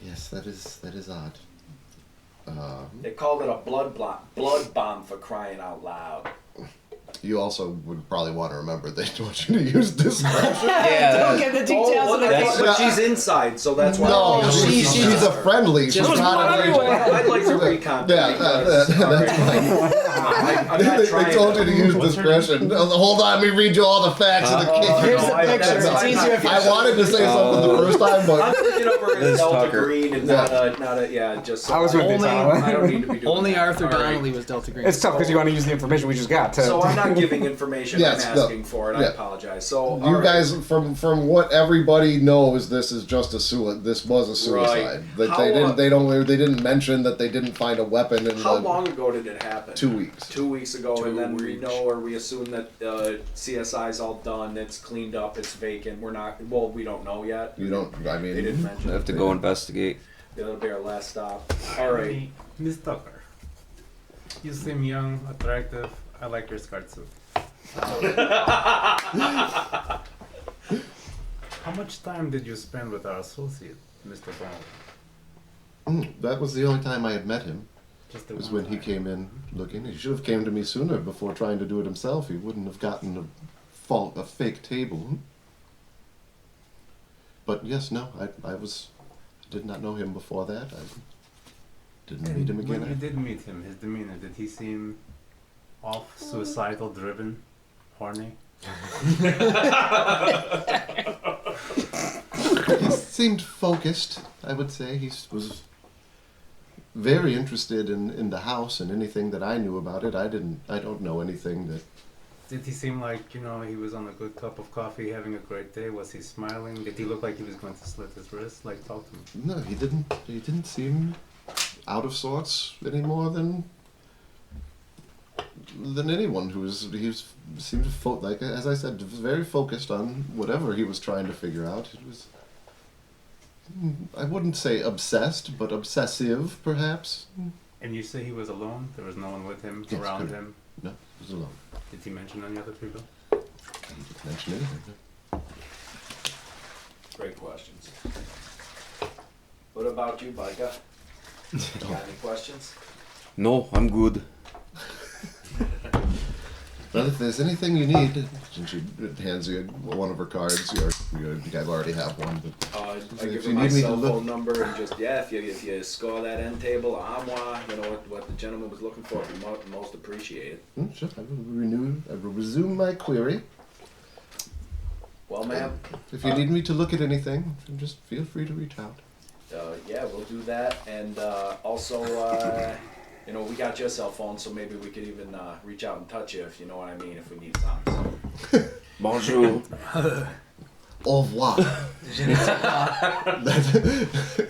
Yes, that is odd. They called it a blood bomb for crying out loud. You also would probably want to remember they want you to use discretion. Don't get the details of the But case. she's inside, so that's why. No, she's a friendly. She's Just not an agent. I'd like to recon. Yeah, that's fine. I'm not They trying told you to use What's her discretion. Hold on, let me read you all the facts of the case. Here's the I- picture. that's- It's easier if I wanted to say something the first time, I'm but thinking over Liz as Delta Tucker. Green and not a just. I was with Only- I don't need to be doing only that. Arthur All right. Donnelly was Delta Green. It's tough because you want to use the information we just got. So I'm not giving information. Yes, I'm no. asking for it. I Yeah. apologize. So you all right. guys, from what everybody knows, this is just a This was a suicide. Right. That How, they didn't mention that they didn't find a weapon in How the long ago did it happen? 2 weeks. 2 weeks ago, 2 and then we weeks. know or we assume that CSI's all done. It's cleaned up. It's vacant. We're not. Well, we don't know yet. You don't. I mean, They didn't mention I have it. to go investigate. That'll be our last stop. All right. Miss Tucker. You seem young, attractive. I like your skirt suit. How much time did you spend with our associate, Mr. Brown? That was the only time I had met him. Just It the was one when he time. came in looking. He should have came to me sooner before trying to do it himself. He wouldn't have gotten a fake table. But yes, no, I did not know him before that. I didn't meet him And when you again. did meet him, his demeanor, did he seem off, suicidal, driven, horny? He seemed focused, I would say. He was very interested in the house and anything that I knew about it. I don't know anything that. Did he seem like, he was on a good cup of coffee, having a great day? Was he smiling? Did he look like he was going to slit his wrist? Like, talk to me. No, he didn't seem out of sorts any more than anyone seemed like, as I said, very focused on whatever he was trying to figure out. It was, I wouldn't say obsessed, but obsessive perhaps. And you say he was alone? There was no one with him, Yes, around correct. him? No, he was alone. Did he mention any other people? He didn't mention anything. Great questions. What about you, Micah? Got any questions? No, I'm good. Well, if there's anything you need, and she hands you one of her cards, you guys already have one, but I If give you her my need me to cell look- phone number and just if you score that end table, moi, what the gentleman was looking for, would be most appreciated. sure, I will resume my query. Well, ma'am, If you need me to look at anything, just feel free to reach out. yeah, we'll do that, and also, we got your cell phone, so maybe we could even reach out and touch you, if you know what I mean, if we need something. Bonjour. Au revoir.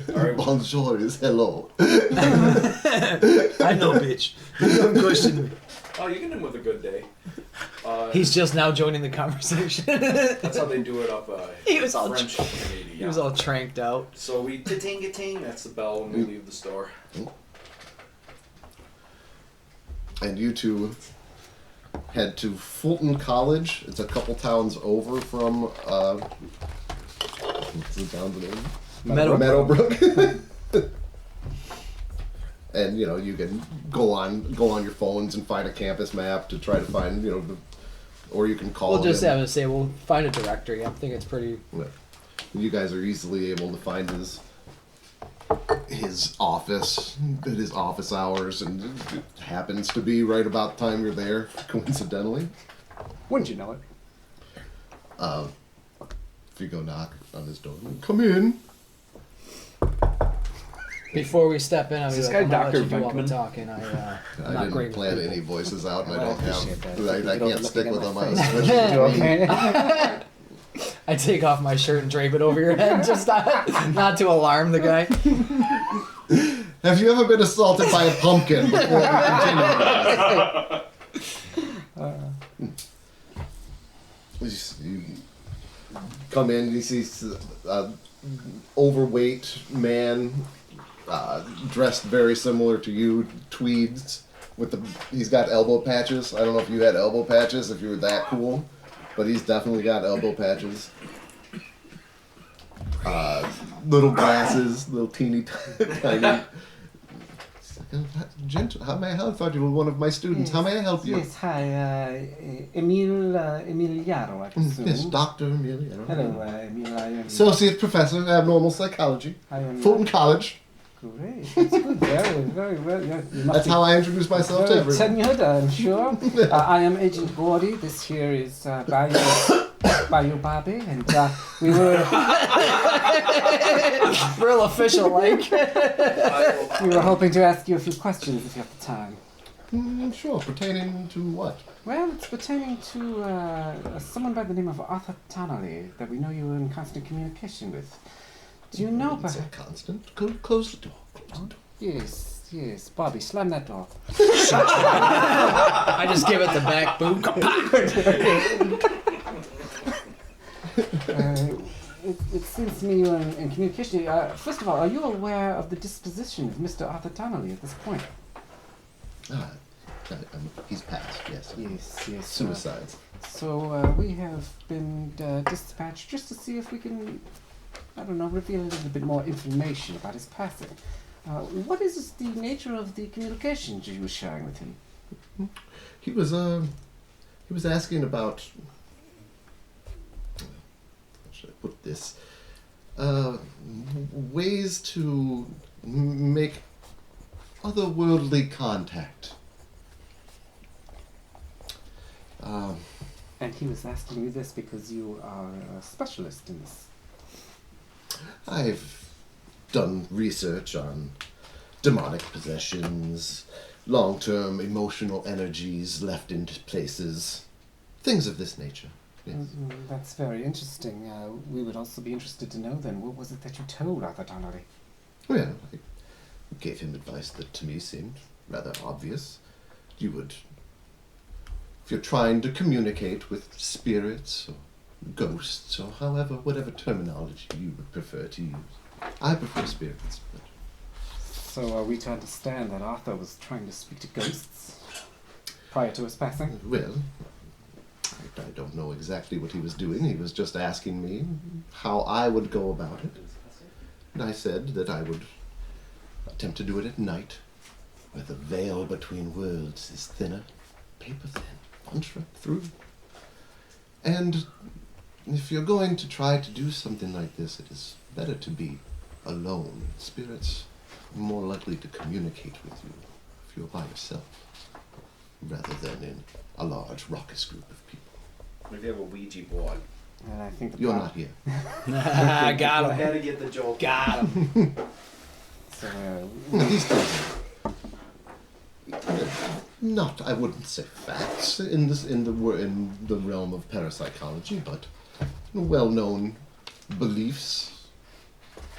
Alright. Bonjour is hello. I know, bitch. Don't question me. Oh, you get him with a good day. He's just now joining the conversation. That's how they do it up He was all French community. He was all tranked out. So we ting-a-ting, that's the bell when we leave the store. And you two head to Fulton College. It's a couple towns over from what's the town's name? Meadowbrook. And you can go on your phones and find a campus map to try to find or you can call. We'll just him. have to say we'll find a directory. I think it's pretty. Yeah. You guys are easily able to find his office at his office hours, and it happens to be right about the time you're there, coincidentally. Wouldn't you know it? If you go knock on his door, come in. Before we step in, I'm Is this gonna guy let you Dr. do all the Venkman? talking. I'm I not didn't great plan with any people. voices out, and I Well, I don't appreciate have. that. I You don't can't stick look with at them. my I was face. switching You between. okay? I take off my shirt and drape it over your head, just not to alarm the guy. Have you ever been assaulted by a pumpkin before we continue? You come in, and you see an overweight man, dressed very similar to you, tweeds. He's got elbow patches. I don't know if you had elbow patches, if you were that cool, but he's definitely got elbow patches. Little glasses, little teeny tiny. Gentle, how may I help? I thought you were one of my students. How may I help you? Yes, hi, Emiliano, I presume. Yes, Dr. Amelia. Hello, Emil. I am. Associate Professor of Abnormal Psychology, I am. Fulton College. Great. That's good. Very, very well. You must That's be how I introduce myself to very everyone. tenured, I'm sure. I am Agent Gordy. This here is Bayou Bobby, and we were Real official, like. we were hoping to ask you a few questions if you have the time. Sure, pertaining to what? Well, it's pertaining to someone by the name of Arthur Tonnelly that we know you were in constant communication with. Do you know It's a perhaps? constant. Close the door. Close the door. Yes, yes. Bobby, slam that door. I just give it the back boot. It seems to me you were in communication. First of all, are you aware of the disposition of Mr. Arthur Tonnelly at this point? He's passed, yes. Yes, yes. Suicides. So we have been dispatched just to see if we can, I don't know, reveal a little bit more information about his passing. What is the nature of the communications you were sharing with him? He was asking about, how should I put this, ways to make otherworldly contact. And he was asking you this because you are a specialist in this. I've done research on demonic possessions, long-term emotional energies left in places, things of this nature. Yes. That's very interesting. We would also be interested to know then, what was it that you told Arthur Donnelly? Well, I gave him advice that to me seemed rather obvious. You would, if you're trying to communicate with spirits or ghosts or whatever terminology you would prefer to use. I prefer spirits, but... So are we to understand that Arthur was trying to speak to ghosts prior to his passing? Well, I don't know exactly what he was doing. He was just asking me how I would go about it. And I said that I would attempt to do it at night, where the veil between worlds is thinner, paper thin, punch right through. And if you're going to try to do something like this, it is better to be alone. Spirits are more likely to communicate with you if you're by yourself, rather than in a large raucous group of people. Maybe have a Ouija board. And I think You're not here. I got him. Had to get the joke. Got him. So, These things are not, I wouldn't say facts in the realm of parapsychology, but well-known beliefs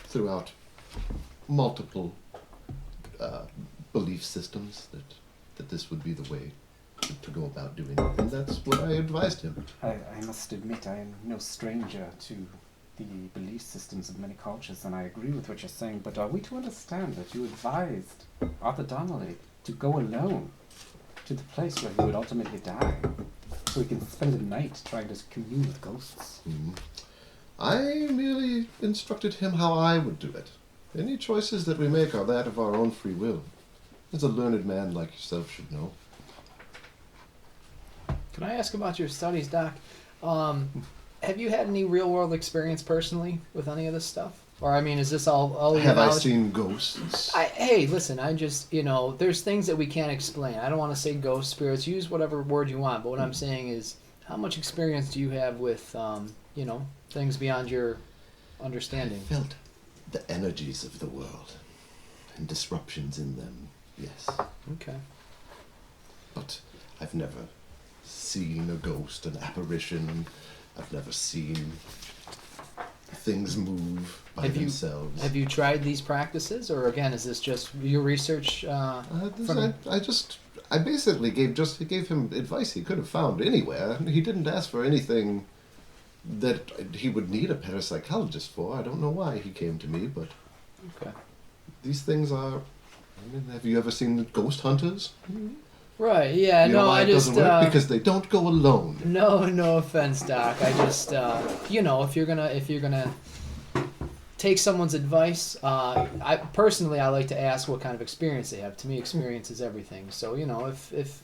throughout multiple belief systems that this would be the way to go about doing it, and that's what I advised him. I must admit I am no stranger to the belief systems of many cultures, and I agree with what you're saying, but are we to understand that you advised Arthur Donnelly to go alone to the place where he would ultimately die, so he can spend the night trying to commune with ghosts? I merely instructed him how I would do it. Any choices that we make are that of our own free will, as a learned man like yourself should know. Can I ask about your studies, Doc? Have you had any real-world experience personally with any of this stuff? Or, I mean, is this all your Have I knowledge? seen ghosts? Hey, listen, I just, there's things that we can't explain. I don't want to say ghost spirits. Use whatever word you want. But what I'm saying is, how much experience do you have with, things beyond your understanding? I felt the energies of the world and disruptions in them, yes. Okay. But I've never seen a ghost, an apparition. I've never seen things move by themselves. Have you tried these practices, or again, is this just your research? I basically gave him advice he could have found anywhere. He didn't ask for anything that he would need a parapsychologist for. I don't know why he came to me, but Okay. these things are. I mean, have you ever seen the ghost hunters? Right. Yeah. You know No. why I it just. doesn't work? Because they don't go alone. No offense, Doc. I just, if you're gonna take someone's advice, I like to ask what kind of experience they have. To me, experience is everything. So if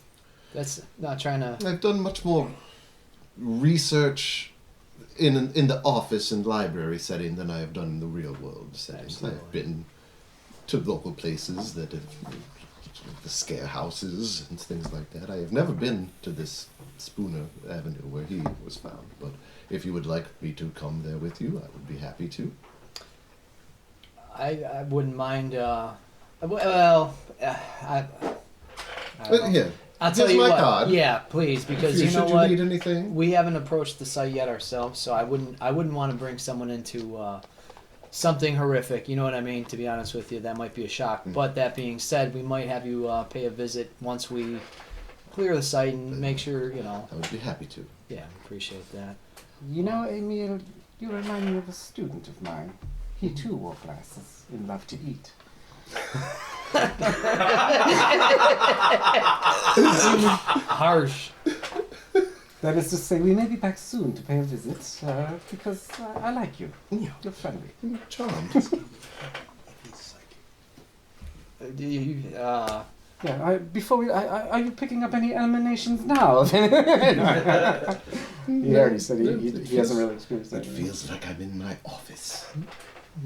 that's not trying to. I've done much more research in the office and library setting than I have done in the real world settings. Absolutely. I've been to local places that have the scare houses and things like that. I have never been to this Spooner Avenue where he was found, but if you would like me to come there with you, I would be happy to. I wouldn't mind. I don't know. Here, I'll tell here's you my what. card. Yeah, please, because you know should what. you need anything? We haven't approached the site yet ourselves, so I wouldn't want to bring someone into something horrific. You know what I mean? To be honest with you, that might be a shock. But that being said, we might have you pay a visit once we clear the site and make sure. I would be happy to. Yeah, appreciate that. You know, Emil, you remind me of a student of mine. He too wore glasses and loved to eat. Harsh. That is to say, we may be back soon to pay a visit, because I like you. You're friendly. Charmed. Yeah, before we, are you picking up any emanations now? He already said he hasn't really experienced that. It feels like I'm in my office.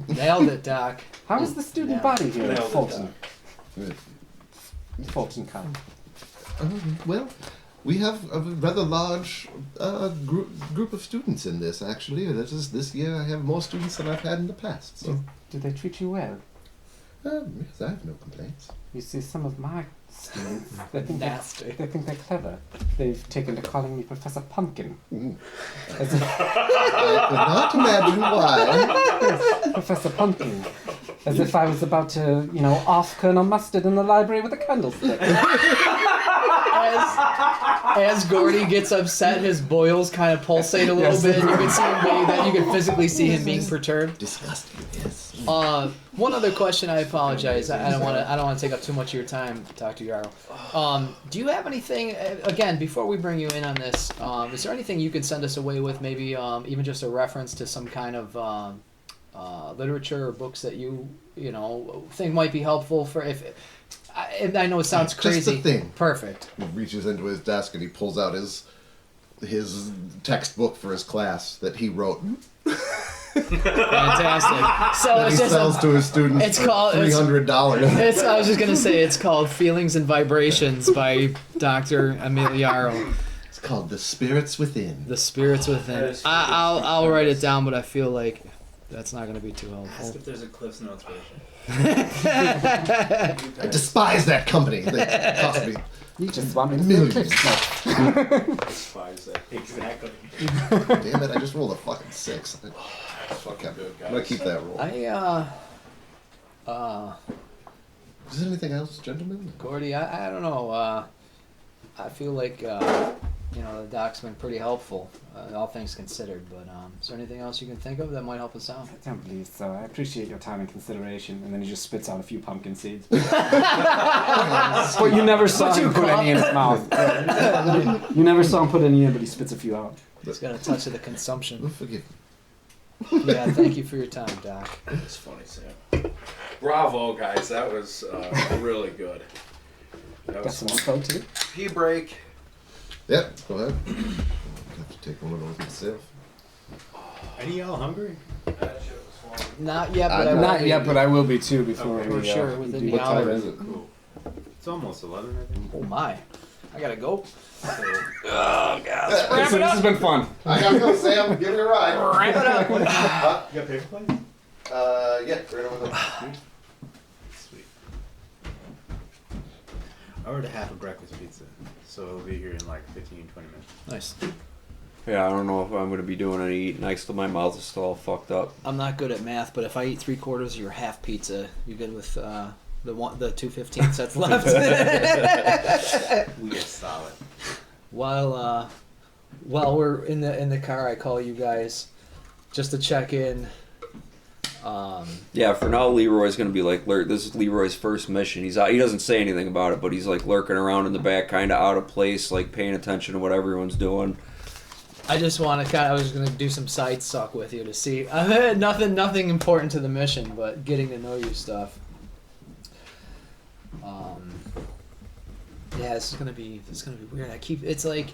Nailed it, Doc. How is the student Yeah. body here at Nailed it, Fulton? Good. Fulton College. Well, we have a rather large group of students in this, actually. This year I have more students than I've had in the past. So, Do they treat you well? yes, I have no complaints. You see, some of my students, they think Nasty. they think they're clever. They've taken to calling me Professor Pumpkin. Mm. As if, I could not imagine why. Professor Pumpkin. As if I was about to, off Colonel Mustard in the library with a candlestick. As Gordy gets upset, his boils kind of pulsate a little Yes. bit. You can see him you can physically see him being perturbed. Disgusting, yes. One other question. I apologize. I don't want to take up too much of your time, Dr. Yarrow. Do you have anything? Again, before we bring you in on this, is there anything you could send us away with? Maybe even just a reference to some kind of literature or books that you think might be helpful for if. I know it sounds Just the crazy. thing. Perfect. He reaches into his desk and he pulls out his textbook for his class that he wrote. Fantastic. So That it's he just sells to his students it's for called- it's- $300. I was just gonna say it's called "Feelings and Vibrations" by Dr. Emiliaro. It's called The Spirits Within. The spirits within. I'll write it down, but I feel like that's not gonna be too helpful. Ask if there's a Cliff's Notes version. I despise that company. They cost me. You just want me to Millions. feel clips. Despise that. Exactly. Damn it, I just rolled a fucking 6. Fuck it. I'm gonna keep that roll. Is there anything else, gentlemen? Gordy, I don't know. I feel like the doc's been pretty helpful, all things considered. But is there anything else you can think of that might help us out? I don't believe so. I appreciate your time and consideration. And then he just spits out a few pumpkin seeds. But you never saw him put any in his mouth. You never saw him put any in, but he spits a few out. It's got a touch of the consumption. Forgive Yeah, thank you for your time, Doc. It's funny, Sam. Bravo, guys. That was really good. That Got was some fun. info too. Pee break. Yep, go ahead. I have to take one of those myself. Any y'all hungry? Not yet, but Not yet, but I will be too before For we. sure, within the What time hour. is it? Cool. It's almost 11, I think. Oh my, I gotta go. This has been fun. I gotta go, Sam. Give me a ride. Wrap it up. You got paper plates? Yeah, right over there. Sweet. I ordered a half a breakfast pizza, so it'll be here in like 15, 20 minutes. Nice. Yeah, I don't know if I'm gonna be doing any eating. My mouth is still all fucked up. I'm not good at math, but if I eat 3/4 of your half pizza, you good with the 2/15 that's left? We are solid. While we're in the car, I call you guys just to check in. Yeah, for now, Leroy's gonna be like, this is Leroy's first mission. He's out. He doesn't say anything about it, but he's like lurking around in the back, kind of out of place, like paying attention to what everyone's doing. I just want to I was gonna do some side suck with you to see nothing important to the mission, but getting to know you stuff. Yeah, this is gonna be weird. It's like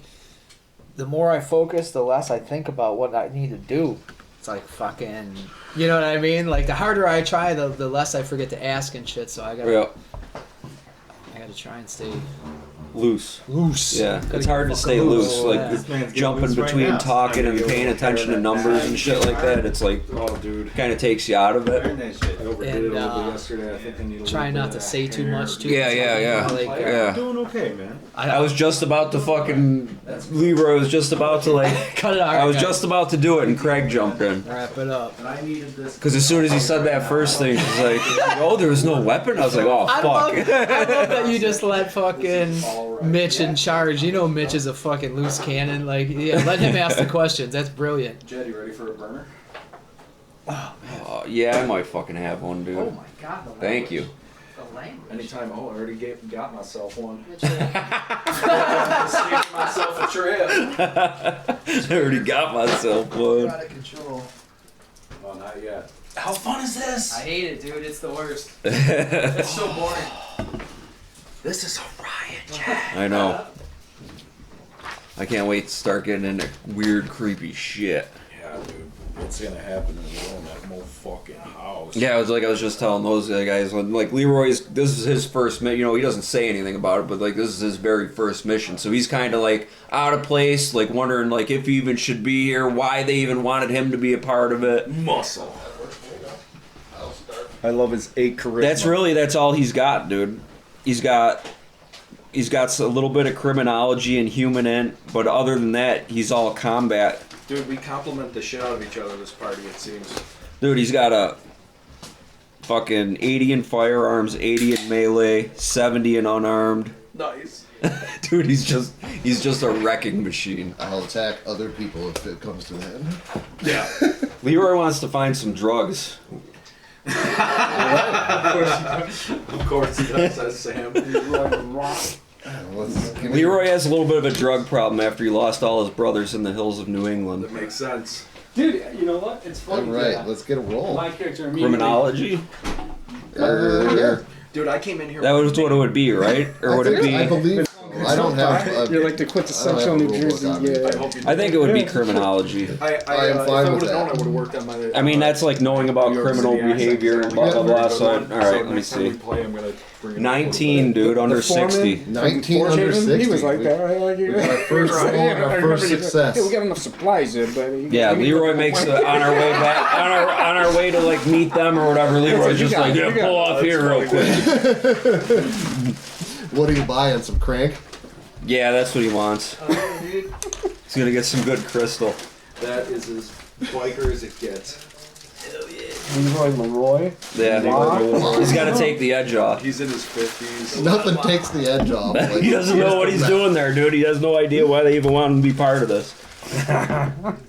the more I focus, the less I think about what I need to do. It's like fucking, you know what I mean? Like the harder I try, the less I forget to ask and shit. So I gotta try and stay Loose. loose. Yeah, Gotta it's get hard to fucking stay loose. Yeah. Like This man's getting jumping loose right between now. talking and paying attention to numbers and shit like that. It's like Oh, dude. kind of takes you out of it. Learn that shit. I overdid And, it a little bit yesterday. I think I need a little Try bit not of to say too hair. much too. Yeah, yeah. Like, Yeah. Doing okay, man. I was just about to fucking Leroy was just about to like cut it out. I was guys. just about to do it and Craig jumped in. wrap it up. And I needed this. Because as soon as he said that first thing, he's like, "Oh, there was no weapon." I was like, "Oh, I love fuck." that you just let fucking Mitch in charge. You know Mitch is a fucking loose cannon. Like, yeah, let him ask the questions. That's brilliant. Jed, you ready for a burner? Oh man. Yeah, I might fucking have one, dude. Oh my god. Thank you. The language. Anytime. Oh, I already got myself one. Yeah. Saved myself a trip. I already got myself one. Out of control. Oh, not yet. How fun is this? I hate it, dude. It's the worst. It's so boring. This is a riot, Jack. I know. I can't wait to start getting into weird, creepy shit. Yeah, dude. What's gonna happen is we're in that motherfucking house. Yeah, I was just telling those guys when like Leroy's, this is his first mission. You know, he doesn't say anything about it, but like this is his very first mission. So he's kind of like out of place, like wondering like if he even should be here, why they even wanted him to be a part of it. Muscle. I love his 8 charisma. That's all he's got, dude. He's got a little bit of criminology and human int, but other than that, he's all combat. Dude, we compliment the shit out of each other this party, it seems. Dude, he's got a fucking 80 in firearms, 80 in melee, 70 in unarmed. Nice. Dude, he's just a wrecking machine. I'll attack other people if it comes to that. Yeah. Leroy wants to find some drugs. Of course he does, that's Sam. Leroy has a little bit of a drug problem after he lost all his brothers in the hills of New England. That makes sense. Dude, you know what? It's All funny. right, let's get a roll. My character immediately. Criminology? Yeah. Dude, I came in here. That was what it would be, right? Or would it be? I believe. I don't have. You're like the quintessential New Jersey. I Yeah. hope you I think it would be criminology. I am if fine I with would have known, that. I would have worked on my. I mean, that's like knowing about New York criminal City accent, behavior, because blah, blah, blah. I So, really all good one. right, let me next time we see. play, I'm gonna bring it 19, dude, under The foreman 60. 19 under 60. He was like that, right? Like, We got our first roll and our first success. Hey, we got enough supplies here, buddy. Yeah, Leroy makes it on our way back, on our way to like meet them or whatever. Leroy's just like, yeah, pull off here real quick. What are you buying? Some crank? Yeah, that's what he wants. He's gonna get some good crystal. That is as biker as it gets. Leroy Leroy. Yeah, he's got to take the edge off. He's in his 50s. Nothing takes the edge off. Like, He doesn't know what he's doing there, dude. He has no idea why they even want him to be part of this.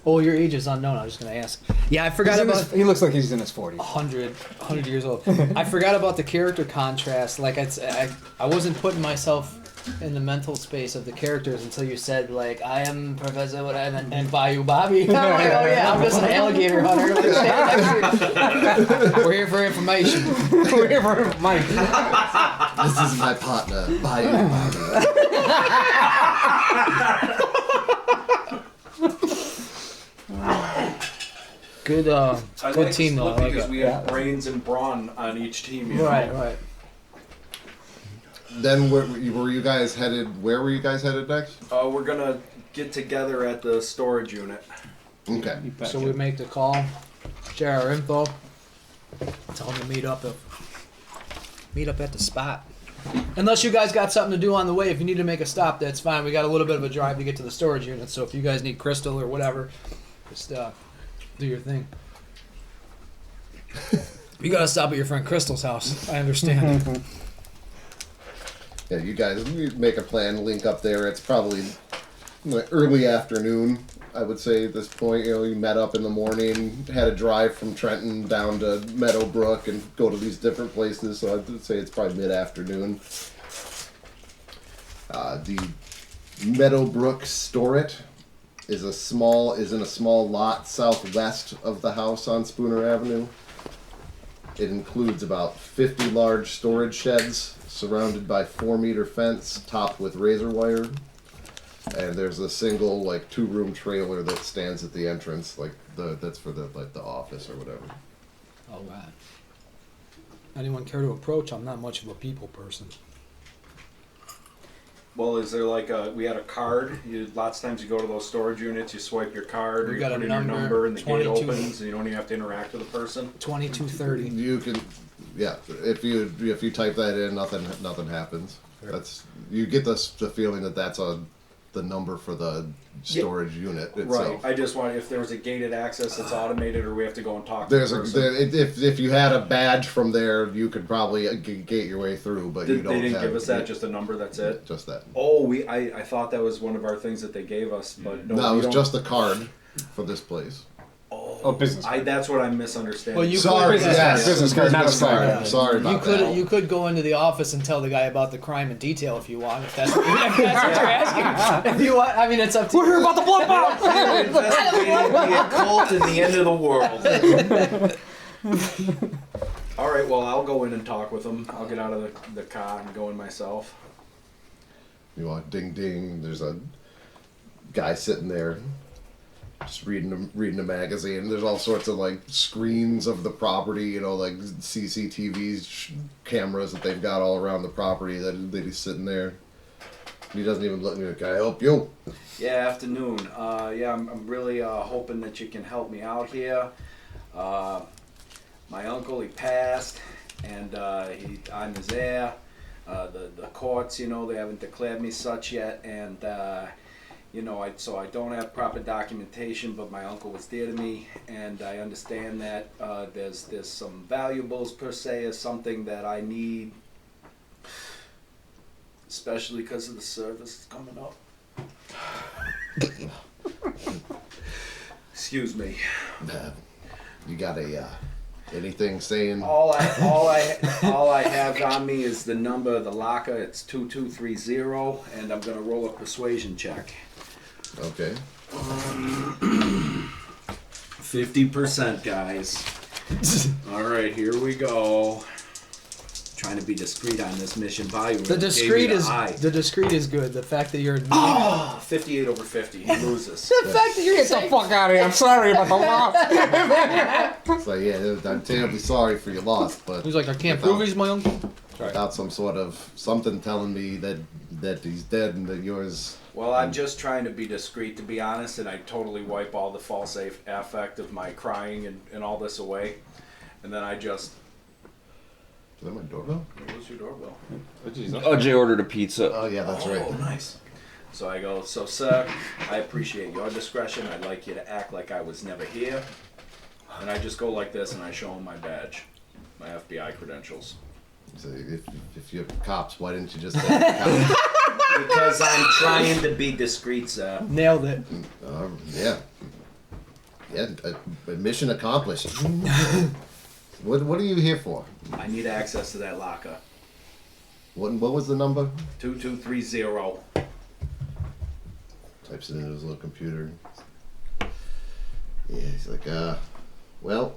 Oh, your age is unknown. I was just gonna ask. Yeah, I forgot about. He looks like he's in his 40s. 100 years old. I forgot about the character contrast. Like I wasn't putting myself in the mental space of the characters until you said like I am Professor what and Bayou Bobby. I'm like, oh yeah, I'm just an alligator hunter. Like, we're here for information. We're here for information. This is my partner, Bayou Good I good like team the though. I split like because it. we have brains and brawn on each team. You know? Right. Then were you guys headed? Where were you guys headed next? We're gonna get together at the storage unit. Okay. So we make the call, share our info, tell them to meet up at the spot. Unless you guys got something to do on the way, if you need to make a stop, that's fine. We got a little bit of a drive to get to the storage unit, so if you guys need crystal or whatever, just do your thing. You gotta stop at your friend Crystal's house. I understand. Yeah, you guys make a plan, link up there. It's probably like early afternoon, I would say at this point. You know, you met up in the morning, had a drive from Trenton down to Meadowbrook and go to these different places. So I'd say it's probably mid-afternoon. The Meadowbrook Storage is in a small lot southwest of the house on Spooner Avenue. It includes about 50 large storage sheds surrounded by 4-meter fence topped with razor wire. And there's a single 2-room trailer that stands at the entrance, that's for the office or whatever. All right. Anyone care to approach? I'm not much of a people person. Well, is there we had a card? Lots of times you go to those storage units, you swipe your card, We or you got put a in your number, number, and the gate 22. opens, and you don't even have to interact with the person. 2230. You can, yeah. If you type that in, nothing happens. That's you get the feeling that that's the number for the storage unit itself. Right. I just want if there was a gated access that's automated, or we have to go and talk. There's to the a person. if you had a badge from there, you could probably gate your way through, but you don't. They didn't have give us that, just a number. That's it. Just that. Oh, I thought that was one of our things that they gave us, but no. No, it we was don't- just the card for this place. Oh, Oh, business. That's what I'm misunderstanding. Well, you Sorry, could, yes. Business card, not a Business card. card. I'm sorry about that. You could go into the office and tell the guy about the crime in detail if you want. If that's what you're asking. If you want, I mean, it's up to you. We're here about the blood bath. Investigating the occult and the end of the world. All right, well, I'll go in and talk with him. I'll get out of the car and go in myself. You want ding ding? There's a guy sitting there, just reading a magazine. There's all sorts of like screens of the property, you know, like CCTV cameras that they've got all around the property. That he's sitting there. He doesn't even look at me. Like, can I help you? Yeah, afternoon. Yeah, I'm really hoping that you can help me out here. My uncle, he passed, and I'm his heir. The courts, you know, they haven't declared me such yet, and you know, so I don't have proper documentation. But my uncle was dear to me, and I understand that there's some valuables per se, or something that I need, especially because of the service coming up. Excuse me. You got a anything saying? All I have on me is the number of the locker. It's 2230, and I'm gonna roll a persuasion check. Okay. 50%, guys. All right, here we go. Trying to be discreet on this mission. Value. The discreet is good. The fact that you're admitting 58 over 50. He loses. the fact that you're Get the fuck out of here. I'm sorry about the loss. It's like, yeah, I'm terribly sorry for your loss, but He's like, I can't prove he's my uncle. without some sort of something telling me that he's dead and that yours. Well, I'm just trying to be discreet, to be honest, and I totally wipe all the false affect of my crying and all this away. And then I just... Is that my doorbell? What's your doorbell? Jay ordered a pizza. Oh yeah, that's right. Oh, nice. So I go, so sir, I appreciate your discretion. I'd like you to act like I was never here. And I just go like this and I show him my badge, my FBI credentials. So if you're cops, why didn't you just say cops? Because I'm trying to be discreet, sir. Nailed it. Yeah. Yeah, mission accomplished. What are you here for? I need access to that locker. What was the number? 2230. Types it into his little computer. Yeah, he's like, well,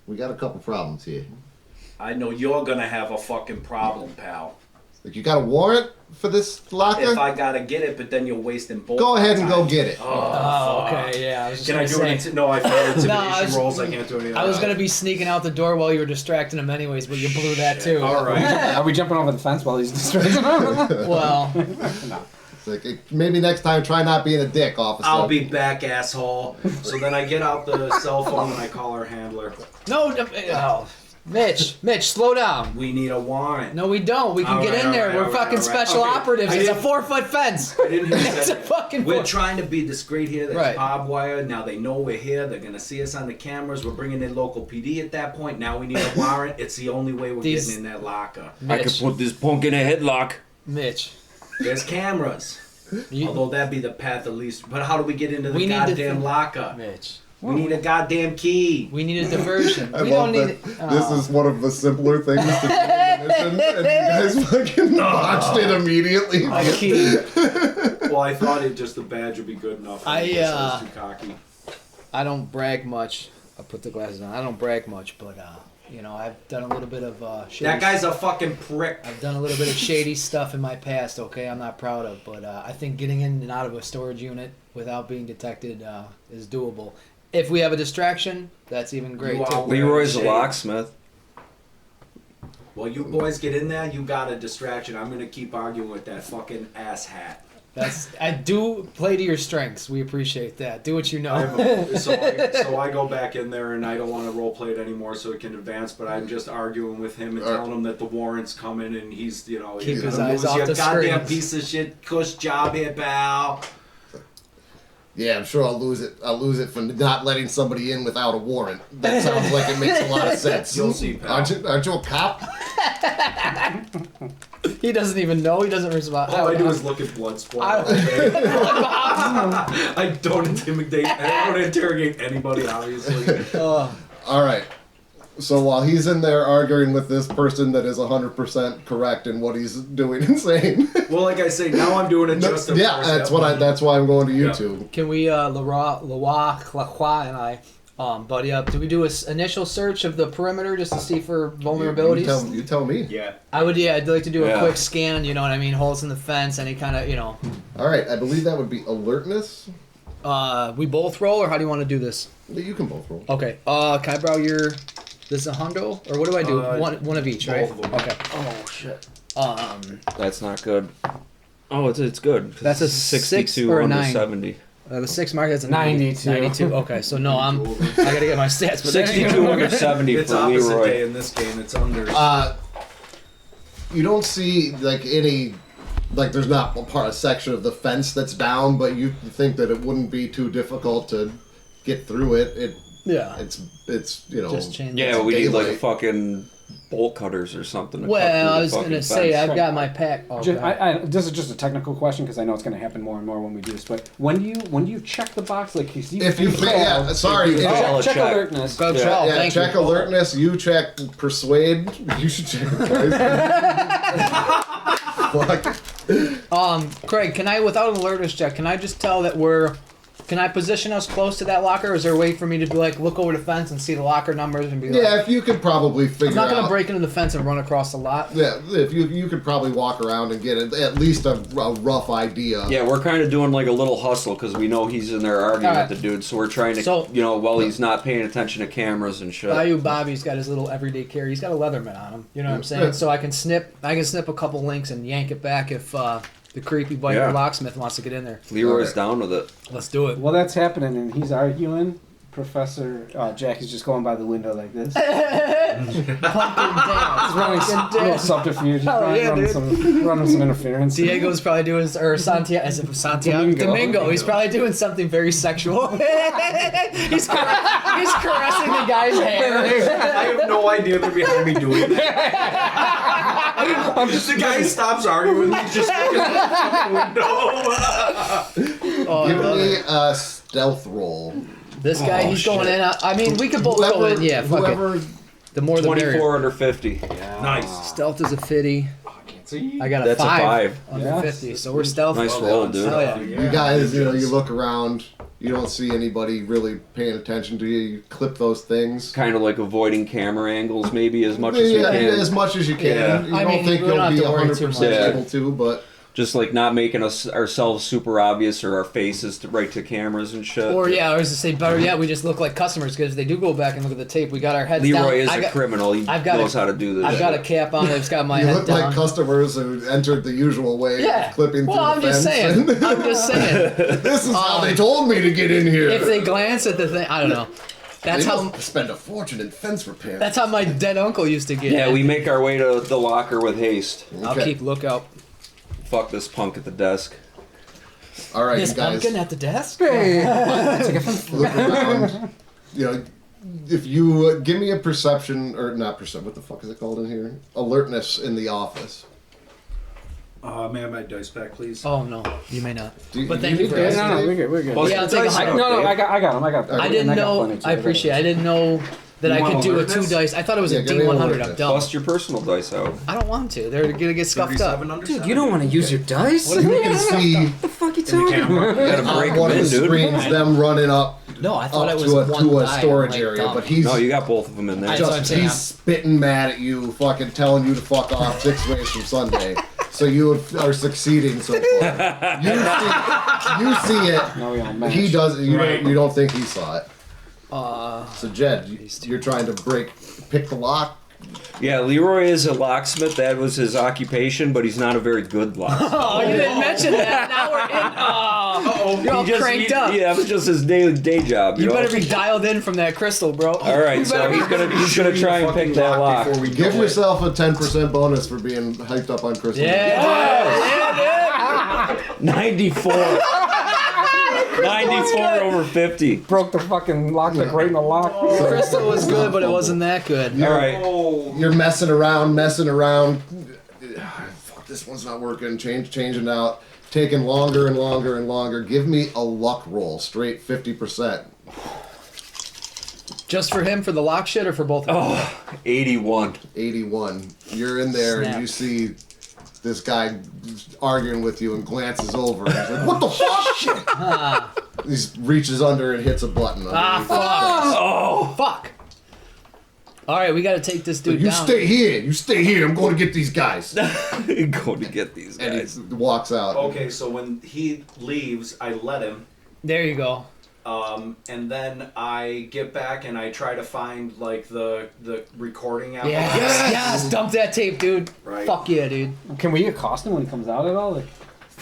we got a couple problems here. I know you're gonna have a fucking problem, pal. Like, you got a warrant for this locker? If I gotta get it, but then you're wasting both. Go ahead and time. go get it. Oh, okay, yeah. I was just Can I gonna do say, it? No, I failed intimidation was- rolls. I can't do anything. I was gonna be sneaking out the door while you were distracting him anyways, but you blew that too. All right. Are we jumping over the fence while he's distracted? Well, It's like, maybe next time try not being a dick, officer. I'll be back, asshole. So then I get out the cell phone and I call our handler. no, Mitch, slow down. We need a warrant. No, we don't. We can All get right, in there. all right, We're all right, fucking all right. special Okay. operatives. I It's a didn't- 4-foot fence. I didn't hear you It's say a that. fucking. We're foot. trying to be discreet here. There's Right. barbed wire. Now they know we're here. They're gonna see us on the cameras. We're bringing in local PD at that point. Now we need a warrant. It's the only way we're These- getting in that locker. I could Mitch, put this punk in a headlock. Mitch. There's cameras. You, Although that'd be the path of least. But how do we get into the We need to goddamn think- locker? Mitch. We need a goddamn key. We need a diversion. I We love don't need. that this is one of the simpler things to do in the mission, and you guys fucking botched it immediately. a key. Well, I thought just the badge would be good enough. I was too cocky. I don't brag much. I put the glasses on. I don't brag much, but you know, I've done a little bit of shady. That guy's a fucking prick. I've done a little bit of shady stuff in my past. Okay, I'm not proud of, but I think getting in and out of a storage unit without being detected is doable. If we have a distraction, that's even great You too. are- Leroy's a Shade. locksmith. Well, you boys get in there, you got a distraction. I'm gonna keep arguing with that fucking ass hat. I do play to your strengths. We appreciate that. Do what you know. So I go back in there and I don't want to role play it anymore so it can advance, but I'm just arguing with him and telling him that the warrant's coming and he's, you know, Keep he's his gonna eyes lose off your the goddamn screens. piece of shit cush job here, pal. Yeah, I'm sure I'll lose it. I'll lose it for not letting somebody in without a warrant. That sounds like it makes a lot of sense. You'll see, pal. Aren't you a cop? He doesn't even know. He doesn't respond. All I do is look at blood splat all day. I don't intimidate. I don't interrogate anybody. Obviously. All right. So while he's in there arguing with this person that is 100% correct in what he's doing and saying, Well, like I say, now I'm doing it just. yeah, that's why I'm going to YouTube. Can we, Leroy, and I, buddy up? Do we do an initial search of the perimeter just to see for vulnerabilities? You tell me. Yeah. I'd like to do a Yeah. quick scan. You know what I mean? Holes in the fence, any kind of, All right, I believe that would be alertness. We both roll, or how do you want to do this? You can both roll. Okay. Can I borrow your? This is a hundo, or what do I do? One of each, right? both of them. Okay. Oh shit. That's not good. Oh, it's good. That's a 62 6 or a under 9? 70. The 6 mark. That's a 92. 92. Okay, so no, I gotta get my stats. But 62 under 70 It's for opposite day Leroy. in this game. It's under. You don't see like any, like there's not a section of the fence that's down, but you think that it wouldn't be too difficult to get through it. Yeah. It's Just change. Yeah, but we need like a daylight. fucking bolt cutters or something. To cut Well, through I the was fucking gonna say fence. I've got my pack. Oh, Just, God. this is just a technical question because I know it's going to happen more and more when we do this. But when do you check the box? Like if you If you sorry, If you if- fail, check check. alertness. Go Yeah. Trell, yeah, thank check you. alertness. You check persuade. You should check it twice. Craig, can I, without an alertness check, can I just tell that can I position us close to that locker, or is there a way for me to be like, look over the fence and see the locker numbers and be like, Yeah, if you could probably figure I'm not out. gonna break into the fence and run across the lot. Yeah, if you could probably walk around and get at least a rough idea. Yeah, we're kind of doing like a little hustle because we know he's in there arguing Alright. with the dude, so we're trying to, So- while he's not paying attention to cameras and shit. Bayou Bobby's got his little everyday carry. He's got a Leatherman on him. You know what I'm saying? Yeah. So I can snip a couple links and yank it back if the creepy biker Yeah. locksmith wants to get in there. Leroy's Okay. down with it. Let's do it. While that's happening and he's arguing, Professor Jack is just going by the window like this. He's Pumpkin dance. running some Pumpkin little dance. subterfuge. Hell running, yeah, dude. running some interference. Diego's probably doing, or Santiago, is it Santiago? Domingo. He's probably doing something very sexual. he's caressing the guy's hair. I have no idea they're behind me doing that. The guy stops arguing. He's just looking out the window. Oh, I Give love me it. a stealth roll. This guy, he's going in. I mean, we could both go in. Yeah, fuck it. whoever The more the 24 merrier. under 50. Nice. Stealth is a 50. See? I got a That's a 5 5. under Yes. 50, so we're stealth. Nice roll, dude. Hell yeah. You guys, you look around. You don't see anybody really paying attention to you. You clip those things. Kind of like avoiding camera angles, maybe as much as we Yeah, can. as much as you can. Yeah. You I don't mean, think we you'll don't have be to worry too 100% much. able to, but Just like not making ourselves super obvious or our faces right to cameras and shit. Or yeah, I was to say better yet, we just look like customers because they do go back and look at the tape. We got our heads down. Leroy is I a got- criminal. He I've got knows a- how to do this. I've got a cap on. It's got my you head look down. like customers who entered the usual way Yeah. of clipping Well, through I'm the just fence. saying. I'm just saying. This is how they told me to get in here. If they glance at the thing, I don't know. That's They how. must spend a fortune in fence repair. That's how my dead uncle used to get. Yeah, we make our way to the locker with haste. I'll Okay. keep lookout. Fuck this punk at the desk. All right, This you guys. pumpkin at the desk. Look around. If you give me a perception, or not perception, what the fuck is it called in here? Alertness in the office. May I have my dice back, please? Oh no, you may not. Do But you thank need you for dice, asking. No, Dave? we're good. We're good. Well, Yeah, I'll take a hundred. No, I got him. I got. I didn't know. plenty, too. I appreciate. I didn't know that I You could want do a alertness? 2 dice. I thought it was Yeah, a give me D100. alertness. I'm dumb. Bust your personal dice out. I don't want to. They're gonna get scuffed up. 37 under Dude, 70. you don't want to use your dice. You can see What the fuck you In the talking camera. about? You gotta break on them one of in, the dude. screens them running up No, I thought it was to one a die. storage Like, area, dumb. but he's No, you got both of them in there. That's what I'm just saying. he's spitting mad at you, fucking telling you to fuck off 6 ways from Sunday. So you are succeeding so far. You see it. No, we don't match. He does. Right. You don't think he saw it. Uh, So Jed, you're trying to pick the lock. Yeah, Leroy is a locksmith. That was his occupation, but he's not a very good locksmith. oh, you didn't mention that. Now we're in. Oh, you're all cranked up. Yeah, it's just his day job. You know? better be dialed in from that crystal, bro. All right, so he's gonna try and pick that lock. Before we Give go yourself a 10% bonus for being hyped up on Christmas. Yeah, 94. 94 over 50. broke the fucking lock pick right in the lock. dude. Crystal was good, but it wasn't that good. All right. Oh, You're messing around. this one's not working. Changing out. Taking longer and longer and longer. Give me a luck roll. Straight 50%. Just for him for the lock shit or for both of them? Oh, 81. 81. You're in there Snap. and you see this guy arguing with you and glances over. And he's like, what the fuck? He reaches under and hits a button. Ah, fuck. Oh, fuck. All right, we got to take this dude You down. stay here. You stay here. I'm going to get these guys. Going to get these And guys. he walks out. Okay, so when he leaves, I let him. There you go. And then I get back and I try to find like the recording app. Yes, dump that tape, dude. Right. Fuck yeah, dude. Can we accost him when he comes out at all? Like,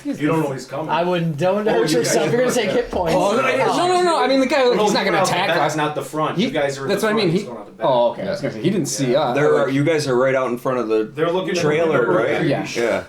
You don't know he's coming. I wouldn't. Don't hurt you yourself. guys You're gonna are- take hit points. No. I mean, the guy, No, he's not going to you're out the attack back, us. not the front. He- You guys are. In that's the what I front, mean. he's He, going out the back. oh, okay. I was going to say, he didn't see us. You guys are right out in front of the They're looking at the trailer, window, right? Yeah. Yeah.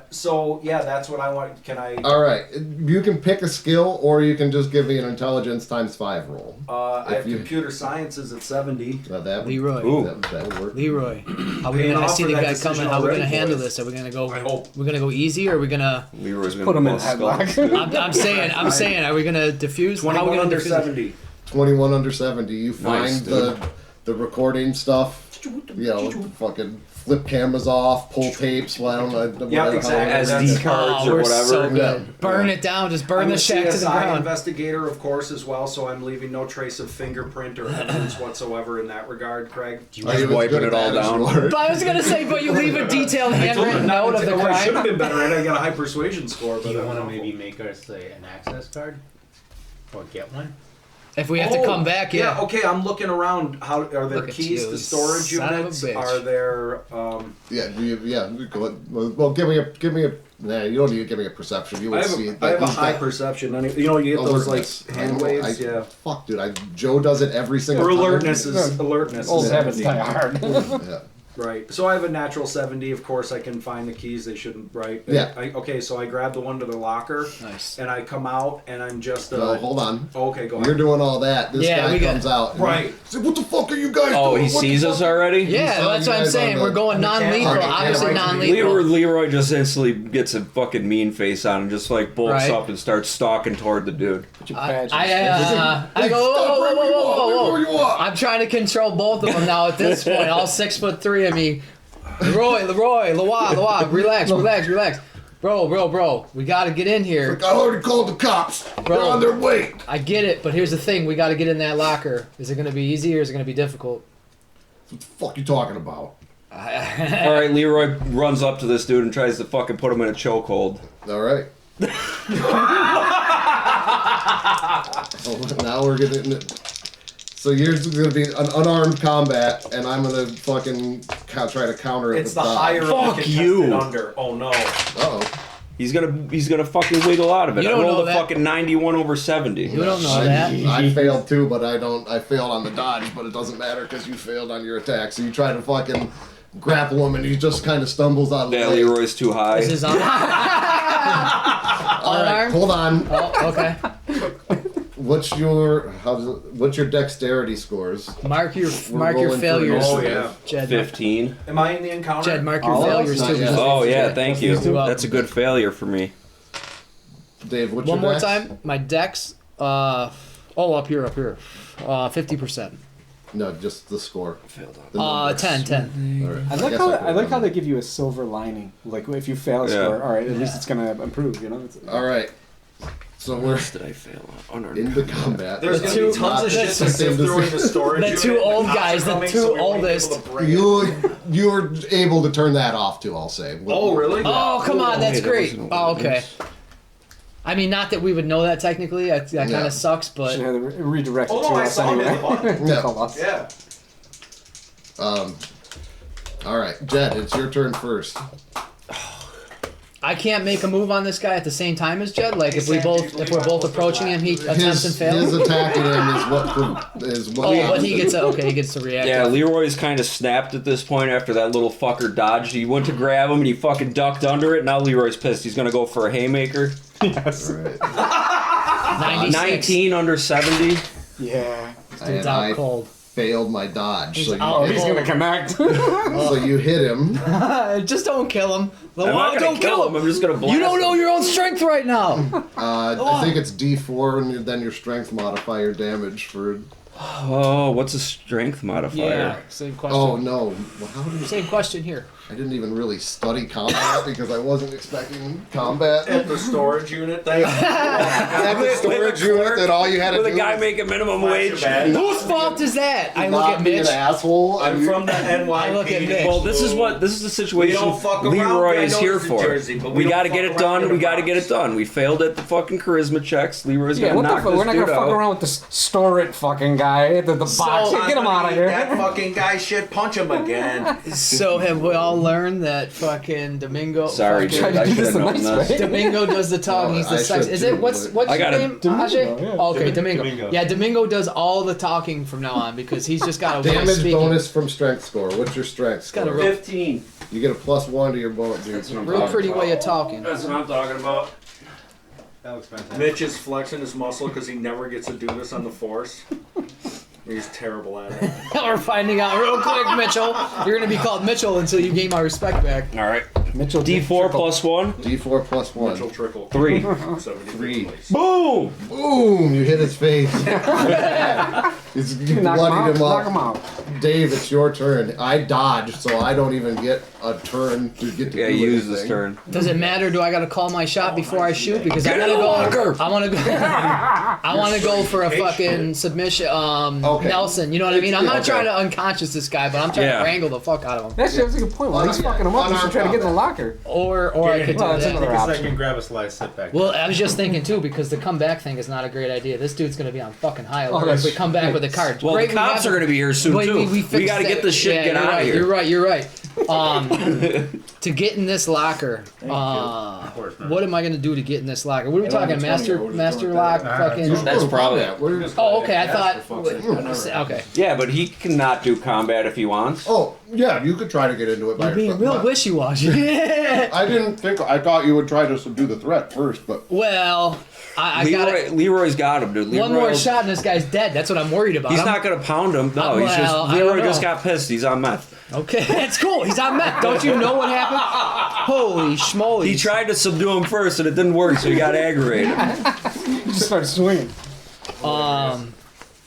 So yeah, that's what I want. Can I? All right. You can pick a skill, or you can just give me an intelligence times 5 roll. I have If you- computer sciences at 70. That would, Leroy. Ooh. that would work. Leroy, how we Paying gonna? I off see for the that guy decision coming. How we already, gonna handle boys. this? Are we gonna go? I hope. We're gonna go easy, or are we gonna? Leroy's going Put to him in bust skulls. headlock. I'm saying, are we gonna diffuse? How are we 21 gonna under diffuse? 70. 21 under 70. You find Nice, dude. the recording stuff. You know, fucking flip cameras off, pull tapes. Well, I don't know. Yeah, whatever, exactly. SD cards Oh, or we're whatever. so good. Yeah. Burn it down. Just burn I'm the a shack to the CSI ground. investigator, of course, as well. So I'm leaving no trace of fingerprint or evidence whatsoever in that regard, Craig. Are you as wiping good it at all that as down? you are? But I was gonna say, but you leave a detailed handwritten note of the I should have crime. been better at it. I got a high persuasion score, Do but you I'm want to awful. maybe make us an access card? Or get one? If we have to come back, yeah. Okay, I'm looking around. How are there Look at keys you, to storage son of a units? bitch. Are there? Yeah, well, give me a. Nah, you don't need to give me a perception. You I would have see. a, I have a he's high got perception. You know, you get those like alertness. hand I waves. know, Yeah. Fuck, dude. Joe does it every single Or time. alertness is alertness. Old is habits 70. die hard. Yeah. Right. So I have a natural 70. Of course, I can find the keys. They shouldn't. Right. Yeah. Okay. So I grab the one to the locker, Nice. and I come out, and I'm just. No, hold on. Okay, go You're ahead. doing all that. This Yeah, guy we got- comes out. and Right. he said, what the fuck are you guys doing? Oh, he What the sees fuck us are-" already? Yeah, saw that's you what I'm guys saying. on We're the- going non-lethal. Alright, Obviously yeah, non-lethal. Leroy just instantly gets a fucking mean face on and just like bulks Right. up and starts stalking toward the dude. Put your I badge. go, whoa, Where you are? I'm trying to control both of them now at this point. All 6'3" of me. Leroy, Loa, relax. Bro. We gotta get in here. Like, I already called the cops. Bro. They're on their way. I get it, but here's the thing. We gotta get in that locker. Is it gonna be easy or is it gonna be difficult? What the fuck you talking about? All right, Leroy runs up to this dude and tries to fucking put him in a chokehold. All right. So now we're getting it. So yours is going to be an unarmed combat, and I'm going to fucking try to counter it. It's with the dodge. higher of the Fuck contested you. under. Oh no. Uh-oh. He's gonna fucking wiggle out of it. You I don't rolled know a that. fucking 91 over 70. You don't know that. I failed too, but I failed on the dodge, but it doesn't matter because you failed on your attack. So you try to fucking grapple him, and he just kind of stumbles out of the Yeah, way. Leroy's too high. This is unarmed. All right, hold on. Oh, okay. What's your dexterity scores? Mark your rolling for failures. Oh initiative. yeah. Jed, 15. Am I in the encounter? Jed, mark your Oh, failures not too. yet. Oh yeah, thank you. Let's do up. That's a good failure for me. Dave, what's One your more dex? time. My dex. Up here. 50%. No, just the score. Failed on. The numbers. 10. All right. I like guess how put I like it how on. they give you a silver lining. Like if you fail a Yeah. score, all right, at least it's gonna improve. You know. It's, All right. So What we're else did I fail on? Unarmed into combat. combat. There's The gonna two- be tons of shit to that's- sift through in the storage The unit. two old cops are guys, the coming, two so we won't be oldest. able to bring it. You're able to turn that off too. I'll say. Oh really? Oh, come on, that's Hey, that great. wasn't Oh, what it okay. is. I mean, not that we would know that technically. That kind Yeah. of sucks, should but have redirect it Oh to no, I us saw him anyway. in the button. Yeah. Call us. Yeah. All right, Jed, it's your turn first. I can't make a move on this guy at the same time as Jed. Like if Hey, Sam, we're both approaching him, he attempts and His fails. attacking him is what. Oh, but he gets to react. Yeah, Leroy's kind of snapped at this point after that little fucker dodged. He went to grab him and he fucking ducked under it. Now Leroy's pissed. He's gonna go for a haymaker. Yes. All right. 96. 19 under 70. Yeah. Dude's out cold. failed my dodge. He's So you, out. hit, He's gonna connect. so you hit him. Just don't kill him. I'm not gonna kill him. I'm just gonna blast You don't know him. your own strength right now. I think it's D4 and then your strength modifier damage for. Oh, what's a strength modifier? Same question. Oh no! Well, how did Same question here. I didn't even really study combat because I wasn't expecting combat. At the storage unit thing. At the storage unit, that all you had to With do a guy was making minimum wage. Whose fault is that? I look not at be Mitch. an asshole. I'm from the NYPD. I look at Mitch. Well, this is the We situation don't fuck around. Leroy I is know here it's in for. Jersey, but we we got to don't get fuck it done. around in We a got to get box. it done. We failed at the fucking charisma checks. Leroy's Yeah, gonna what the knock fuck? this We're not dude gonna fuck out. around with this store it fucking guy at the box. Get him out of here. That fucking guy shit. Punch him again. So have we all learned that fucking Domingo? Sorry, fucking- dude. I Try to do should this have a known nice this. way. Domingo does the talking. He's the I sex. should Is it too, what's but- I your got it. name? Domingo, Ajay? yeah. Oh, okay, Domingo. Domingo. Yeah, Domingo does all the talking from now on because he's just got a way of Damage speaking. bonus from strength score. What's your strength got a score? real- 15. You get a +1 to your bonus. Real pretty way of talking. That's what I'm talking about. That looks fantastic. Mitch is flexing his muscle because he never gets to do this on the force. He's terrible at it. We're finding out real quick, Mitchell. You're gonna be called Mitchell until you gain my respect back. All right. Mitchell D4 plus 1. D4 +1. Mitchell Trickle. 3. 73 place. Boom! Boom! You hit his face. You Knock him bloodied out. him Knock up. him out. Dave, it's your turn. I dodged, so I don't even get a turn to get to Yeah, do use anything. this turn. Does it matter? Do I gotta call my shot before I shoot? Because I gotta go. I wanna go. I wanna go for a fucking submission. Okay. Nelson. You know what I mean? I'm not Okay. trying to unconscious this guy, but I'm trying Yeah. to wrangle the fuck out of him. Actually, that's a good point. While he's fucking him up, we should try to get in the locker. Or I could do Well, that's that. another Take a option. second, grab a slice, sit back. Well, I was just thinking too because the comeback thing is not a great idea. This dude's gonna be on fucking high alert if that's we come back with a card. Well, Great, the we cops have- are going to be here soon, Wait, too. we fixed got to that. get this shit, Yeah, get you're out right, of here. You're right. To get in this locker, what am I gonna do to get in this locker? What are we talking? Master lock? Fucking. That's probably. Oh, okay. I thought. For fuck's sake. Okay. Yeah, but he cannot do combat if he wants. Oh, yeah, you could try to get into it by You're being yourself. real wishy-washy. I didn't think. I thought you would try to subdue the threat first, but Well, I got it. Leroy's got him, dude. One more shot and this guy's dead. That's what I'm worried about. He's I'm- not going to pound him. No, he's Well, just. I don't Leroy know. just got pissed. He's on meth. Okay, that's cool. He's on meth. Don't you know what happened? Holy schmoly. He tried to subdue him first and it didn't work, so he got aggravated. He just started swinging.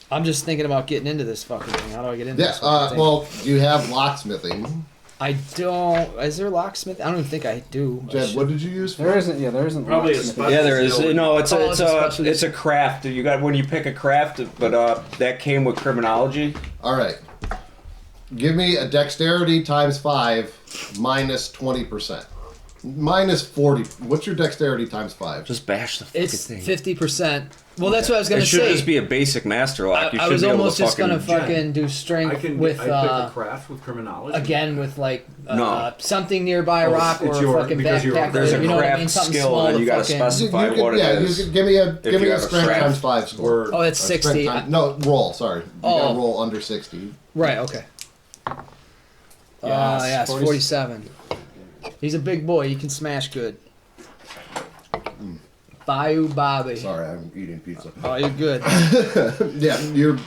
I'm just thinking about getting into this fucking thing. How do I get into yeah. this fucking thing? Well, you have locksmithing. I don't. Is there locksmith? I don't even think I do. I Jed, should- what did you use? For There it? isn't. Yeah, there isn't. Probably a locksmithing. special Yeah, there is. skill. No, it's Oh, a it's a specialty. it's a craft. You got when you pick a craft, but that came with criminology. All right. Give me a dexterity times 5 minus 20%. Minus 40. What's your dexterity times 5? Just bash the fucking It's thing. 50%. Well, that's what I was gonna It should say. just be a basic master lock. You I should was be able almost to just gonna fucking. fucking do I strength can with I pick a craft with criminology. again with like No. something nearby a rock or it's a your- fucking because you're- backpack. There's a you know what I craft mean? Something skill, small and to you gotta fucking. specify what it yeah, is. you could give me a you have a strength craft. times 5 score. Oh, that's Strength 60. no, roll. Sorry, you Oh. gotta roll under 60. Right. Okay. Yes, 47. He's a big boy. He can smash good. Bayou Bobby. Sorry, I'm eating pizza. Oh, you're good. Yeah, you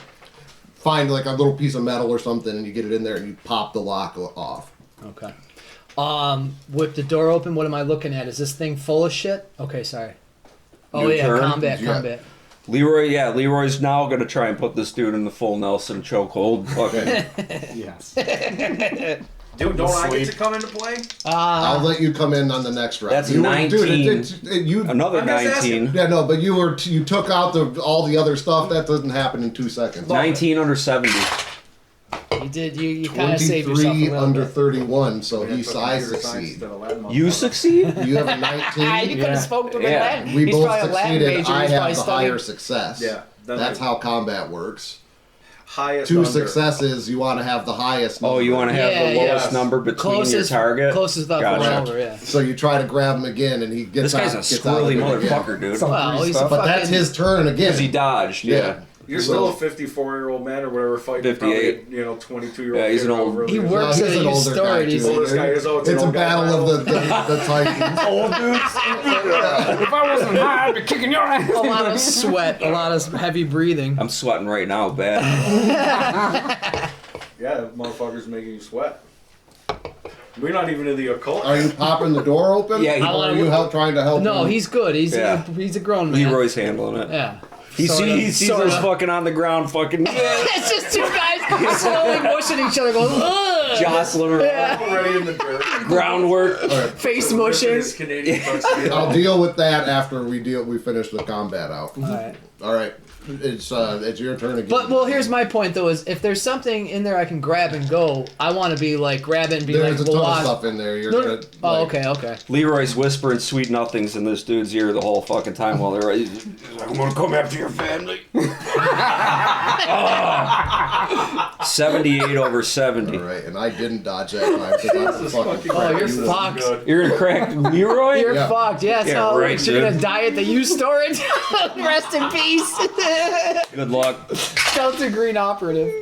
find like a little piece of metal or something, and you get it in there, and you pop the lock off. Okay. With the door open, what am I looking at? Is this thing full of shit? Okay, sorry. Oh New yeah, turn? combat, Yeah. combat. Leroy's now gonna try and put this dude in the full Nelson chokehold. Fucking. Yes. Dude, don't I get to come into play? I'll let you come in on the next round. That's You were- 19. you Another I'm just 19. Yeah, no, but you took out all the other stuff. That doesn't happen in 2 seconds. 19 under 70. You did. You kind of saved yourself a 23 little under bit. 31, so he Fucking I computer science succeed. to the Latin You motherfucker. succeed? You have a you 19. could have spoken to him in Yeah. Latin. We He's both probably a Latin succeeded. major. I He's have probably the studying. higher success. Yeah. Then That's I- how combat works. Highest 2 under. successes, you want to have the highest number. Oh, you want to have Yeah, the lowest yeah. number between Closest your target? Closest up Gotcha. around, yeah. So you try to grab him again, and he gets This guy's out. a gets out of squirrely it again. motherfucker, dude. Some Well, free he's a stuff. But that's fucking- his turn again. Because he dodged, yeah. You're still a 54-year-old man or whatever fighting 58. probably, 22-year-old Yeah, he's kid an old- over He there. works No, at he's a an used older store. guy, And he's too. Oldest guy is, it's an It's a old guy battle of battle. the Titans. Old dudes. If I wasn't high, I'd be kicking your ass. a lot of sweat, a lot of heavy breathing. I'm sweating right now, bad. Yeah, that motherfucker's making you sweat. We're not even in the occult. Are you popping the door open? Yeah, he- Or are you trying to help No, him? he's good. He's Yeah. he's a grown man. Leroy's handling it. Yeah. He Sorta, sees sorta. us fucking on the ground, fucking It's just two guys slowly mushing each other, going, ugh! jostling around. Already in the dirt. Groundwork. Face mushing. His Canadian tuxedo. I'll deal with that after we finish the combat out. Alright. All right, it's your turn again. But well, here's my point though: is if there's something in there I can grab and go, I want to be like grab it and be there's like, a ton well, of stuff in there. You're No, gonna. no. Oh, okay. Leroy's whispering sweet nothings in this dude's ear the whole fucking time while they're he's like, I'm gonna come after your family. 78 over 70. All right, and I didn't dodge that time because I'm fucking. Oh, you're cracking. fucked. You're gonna crack Leroy? You're Yeah. fucked. Yeah, that's Yeah, how it right, works. You're gonna dude. die at the used storage. Rest in peace. Good luck. Delta Green operative.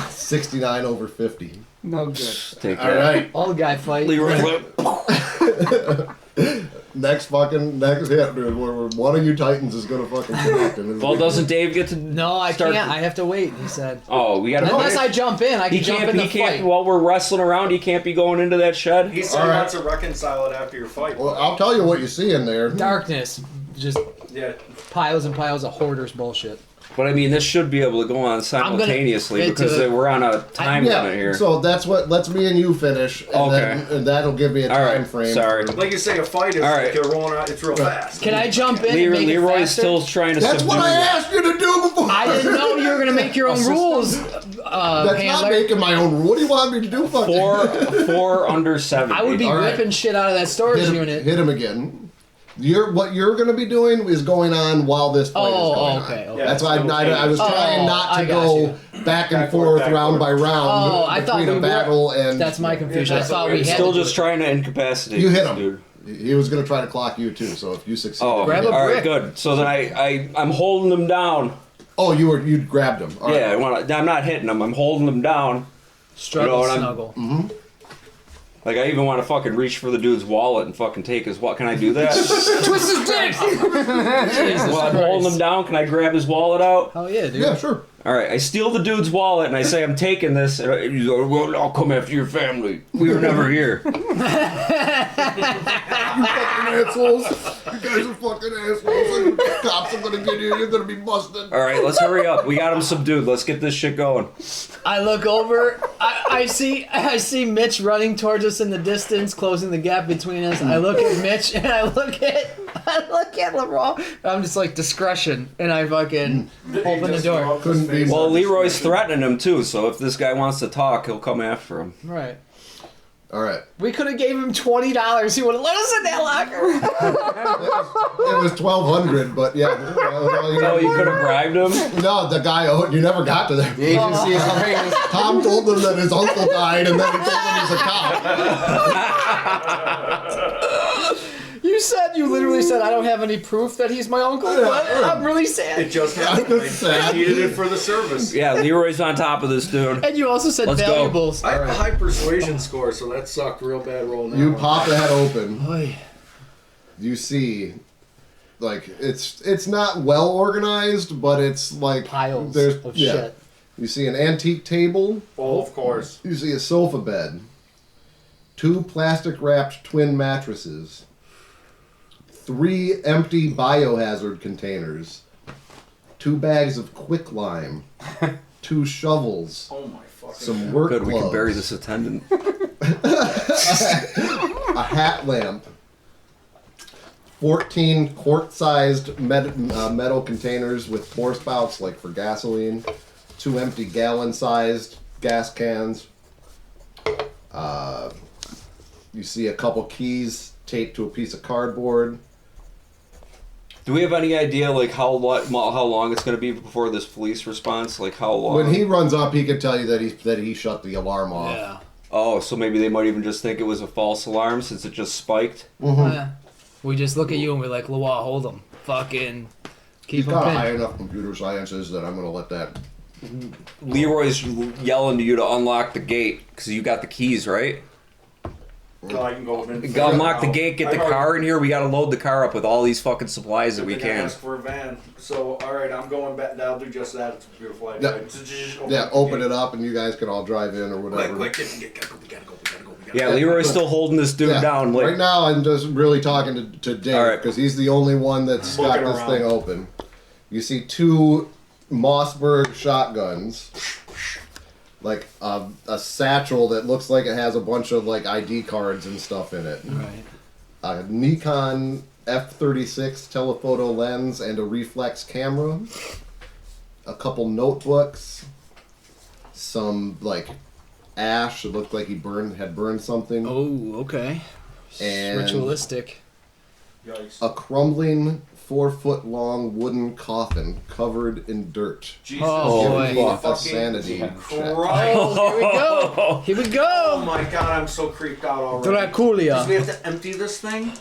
69 over 50. No good. Take All care. right, Old guy fight. Leroy. next hit, dude. One of you Titans is gonna fucking connect. And Well, doesn't Dave get to? No, I Start- can't. I have to wait. He said. Oh, we gotta. Unless I jump in, I can He jump can't. in the He can't. fight. While we're wrestling around, he can't be going into that shed. He said All he right. wants to reconcile it after your fight. Well, I'll tell you what you see in there. Darkness, just Yeah. piles and piles of hoarders bullshit. But I mean, this should be able to go on gonna simultaneously get because to- we're on a time limit Yeah, here. so that's what. Let's me and you finish, and Okay. and that'll give me a All time right. frame. Sorry. Like you say, a fight is All right. like you're rolling out, it's real fast. Can I jump in and make it Leroy's faster? still trying to That's subdue. what I asked you to do before. I didn't know you were gonna make your own rules, That's not handler. making my own rule. What do you want me to do? Fucking four under 70. I would be All right. ripping shit out of that storage unit. hit him again. What you're going to be doing is going on while this fight is going okay. on. Yeah, That's why I was trying Oh, not I to got go back and forth, round by round Oh, I thought between we a were- battle and. That's my confusion. I that's thought what we we're had Still to do just it. trying to incapacitate You hit this him. dude. He was going to try to clock you too. So if you succeed, Oh, Grab a all right, brick. good. So then I'm holding him down. you grabbed him. All Yeah, right. I'm not hitting him. I'm holding him down. Struggle, You know what I'm- snuggle. Like I even want to fucking reach for the dude's wallet and fucking take his wallet. Can I do that? Twist his dick! Jesus While I'm holding him Christ. down, can I grab his wallet out? Hell yeah, dude. Yeah, sure. All right, I steal the dude's wallet and I say I'm taking this. And he's like, well, I'll come after your family. We were never here. You fucking assholes. You guys are fucking assholes. The cops are going to get you. You're going to be busted. All right, let's hurry up. We got him subdued. Let's get this shit going. I look over. I see Mitch running towards us in the distance, closing the gap between us. I look at Mitch and I look at LeBron. I'm just like discretion, and I fucking open the door. Couldn't be Well, more Leroy's threatening him too, so if this guy wants to talk, he'll come after him. Right. All right. We could have gave him $20. He would have let us in that locker. It was 1,200, but yeah. Oh, you could have bribed him? No, the guy. You never got to that. The agency is crazy. Tom told him that his uncle died, and then he told him he's a cop. You literally said I don't have any proof that he's my uncle, but I'm really It sad. just I'm happened. just sad. I needed it for the service. Yeah, Leroy's on top of this dude. And you also said Let's go. valuables. I have a high persuasion score, so that sucked real bad rolling that You one. pop the head open. Oy. You see, like it's not well organized, but it's like Piles of yeah. shit. You see an antique table. Oh, of course. You see a sofa bed. 2 plastic wrapped twin mattresses. 3 empty biohazard containers. 2 bags of quicklime. 2 shovels. Oh my fucking. Some work Good, we gloves. can bury this attendant. A hat lamp. 14 quart-sized metal containers with pour spouts, like for gasoline. 2 empty gallon-sized gas cans. You see a couple keys taped to a piece of cardboard. Do we have any idea, like, how long it's going to be before this police response? Like, how long? When he runs up, he can tell you that he shut the alarm off. Yeah. Oh, so maybe they might even just think it was a false alarm since it just spiked? Yeah. We just look at you and we're like, Loa, hold him. Fucking He's Keep got him high pinned. enough computer sciences that I'm gonna let that. Leroy's yelling to you to unlock the gate because you got the keys, right? So I can go in. You gotta unlock the gate, get the car in here. We gotta load the car up with all these fucking supplies that we can. Ask for a van. So all right, I'm going back. I'll do just that. It's a beautiful idea. Yeah, open it up and you guys can all drive in or whatever. Quick, we gotta go. We gotta go. Yeah, Leroy's still holding this dude Yeah, down. Like, right now, I'm just really talking to Dave All right. because he's the only one that's got Looking this around. thing open. You see 2 Mossberg shotguns, like a satchel that looks like it has a bunch of like ID cards and stuff in it. Right. A Nikon F36 telephoto lens and a reflex camera. A couple notebooks. Some like ash. It looked like he had burned something. Oh, okay. And Ritualistic. Yikes. a crumbling 4-foot-long wooden coffin covered in dirt. Jesus. Oh, boy. Give me a Fucking sanity check. Christ. Oh, here we go. Here we Oh go. my god, I'm so creeped out already. Does we Draculia. have to empty this thing?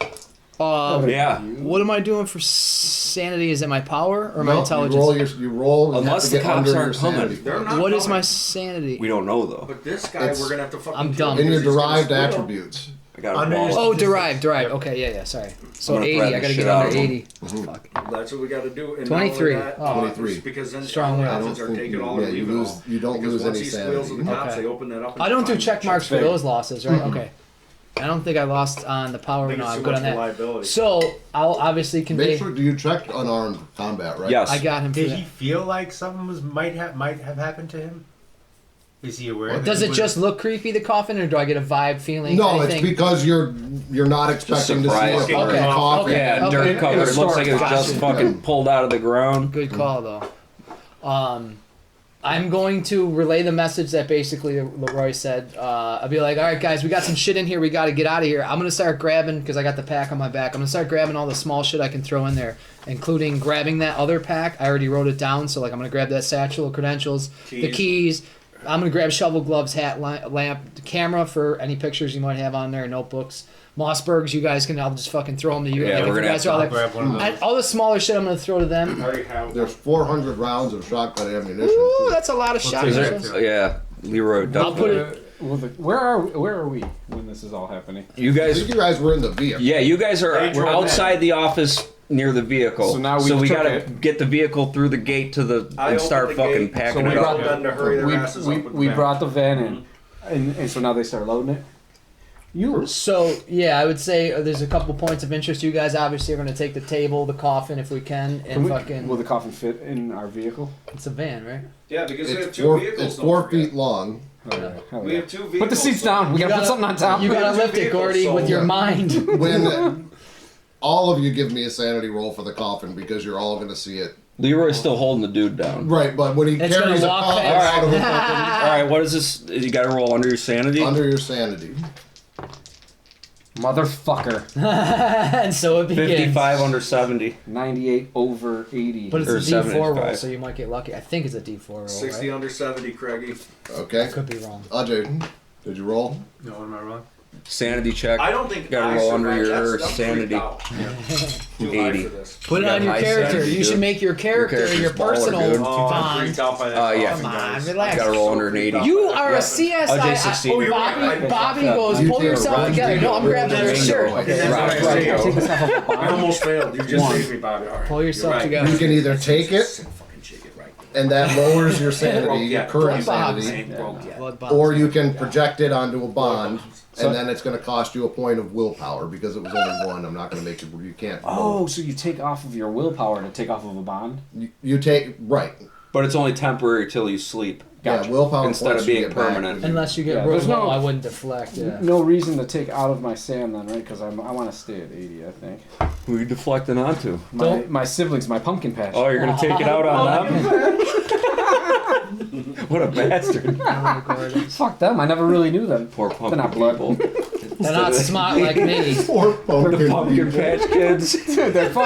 yeah. What am I doing for sanity? Is it my power or my No, intelligence? you roll. You Unless have the to get cops under your aren't coming. sanity. They're not What is coming. my sanity? We don't know though. But this guy, It's- we're gonna have to fucking I'm kill dumb. him In your because he's gonna derived squeal. attributes. I got a Under ball. his- Oh, derived. Okay, yeah, sorry. So I'm gonna 80. threaten I the gotta shit get out under of him. 80. Fuck. That's what we got to do. And 23. Not only that, Oh. 23. Because then Strong all will. the I don't options are think take it you, all or yeah, you leave lose. it all. You don't Because lose once any he squeals sanity. at the cops, Okay. they open that up. And I don't do find check marks for fair. those losses, right? Okay. I don't think I lost on the I power. think No, it's I'm too good much on that. reliability. So I'll obviously convey. Make sure. Do you check unarmed combat? Right. Yes. I got him for Did that. he feel like something might have happened to him? Is he aware? that Does he it was- just look creepy, the coffin, or do I get a vibe feeling? No, anything? it's because you're not expecting to see a surprised. fucking Okay. coffin. Yeah, Okay. dirt covered. It looks like it was Gotcha. just fucking pulled out of the ground. Good call, though. I'm going to relay the message that basically Leroy said. I'll be like, all right, guys, we got some shit in here. We got to get out of here. I'm going to start grabbing, because I got the pack on my back. I'm going to start grabbing all the small shit I can throw in there, including grabbing that other pack. I already wrote it down, so like I'm going to grab that satchel of credentials, the keys. I'm going to grab shovel, gloves, hat, lamp, the camera for any pictures you might have on there, notebooks. Mossbergs, you guys can. I'll just fucking throw them to you. Yeah, If we're you gonna guys have are all I'll there. grab one of those. All the smaller shit I'm going to throw to them. I already have There's 400 rounds of shotgun ammunition. Ooh, too. that's a lot of We'll shot take Is that shells. too. yeah, Leroy I'll definitely. put it. Where are we when this is all happening? You I guys, think you guys were in the vehicle. yeah, you guys are They drove outside the office near the vehicle. So now we took gotta it. get the vehicle through the gate to the I and opened start the fucking gate, packing so we it told up. brought them to hurry their asses up with the We van. brought the van in, and so now they start loading it. You So yeah, I would say there's a couple points of interest. You guys obviously are going to take the table, the coffin, if we can, and fucking. will the coffin fit in our vehicle? It's a van, right? Yeah, because we have It's 2 4, vehicles. it's don't 4 forget. feet long. Okay, hell We yeah. have 2 vehicles. Put the seats so- down. We gotta gotta- put something on top. You got to two lift it, vehicles, Gordy, so- with your Yeah. mind. When all of you give me a sanity roll for the coffin because you're all going to see it. Leroy's still holding the dude down. Right, but when he It's carries a gonna walk coffin past. out of a fucking All right, what is this? You got to roll under your sanity. under your sanity. Motherfucker. And so it begins. 55 under 70. 98 over 80. But it's Or a D4 roll, 75. so you might get lucky. I think it's a D4 roll, 60 right? under 70, Craigie. Okay. I could be wrong. Ajay, did you roll? No, what am I wrong? Sanity check. I don't think Gotta I roll should under rank. your That's sanity. Out. Too high 80. for this. Put it got on your high character. sanity, You dude. should make your character character's your baller, personal dude. Oh, I'm bond. freaked out by that. Yeah. coffin, Come on, guys. relax. You got to roll under an 80. You are Yeah. a CSI. Ajay succeeded. Oh, Bobby goes, You pull did. yourself Right. together. No, I'm grabbing your Bingo. shirt. Okay, Okay. that's what I say. Take this off of a I bond. almost failed. You just One. saved me, Bobby. All right. Pull yourself You're right. together. You can either take it, Fucking shake it right. and that lowers your Broke sanity, your yet. current Blood box. sanity, Ain't broke yet. Blood bonds. or you can project it onto a bond, So- and then it's going to cost you a point of willpower because it was only one. I'm not going to make you can't. Oh, so you take off of your willpower to take off of a bond? You take right. But it's only temporary till you sleep. Gotcha. Yeah, willpower Instead points of you being get back. permanent. Unless you get Yeah, real there's low, no- I wouldn't deflect. Yeah. No reason to take out of my SAM then, right? Because I want to stay at 80, I think. Who are you deflecting onto? My siblings, my pumpkin patch. Oh, you're going to take it out on them? What a bastard. Fuck them, I never really knew them. Poor They're pumpkin not blood. people. They're not smart like me. Poor The pumpkin patch kids. They're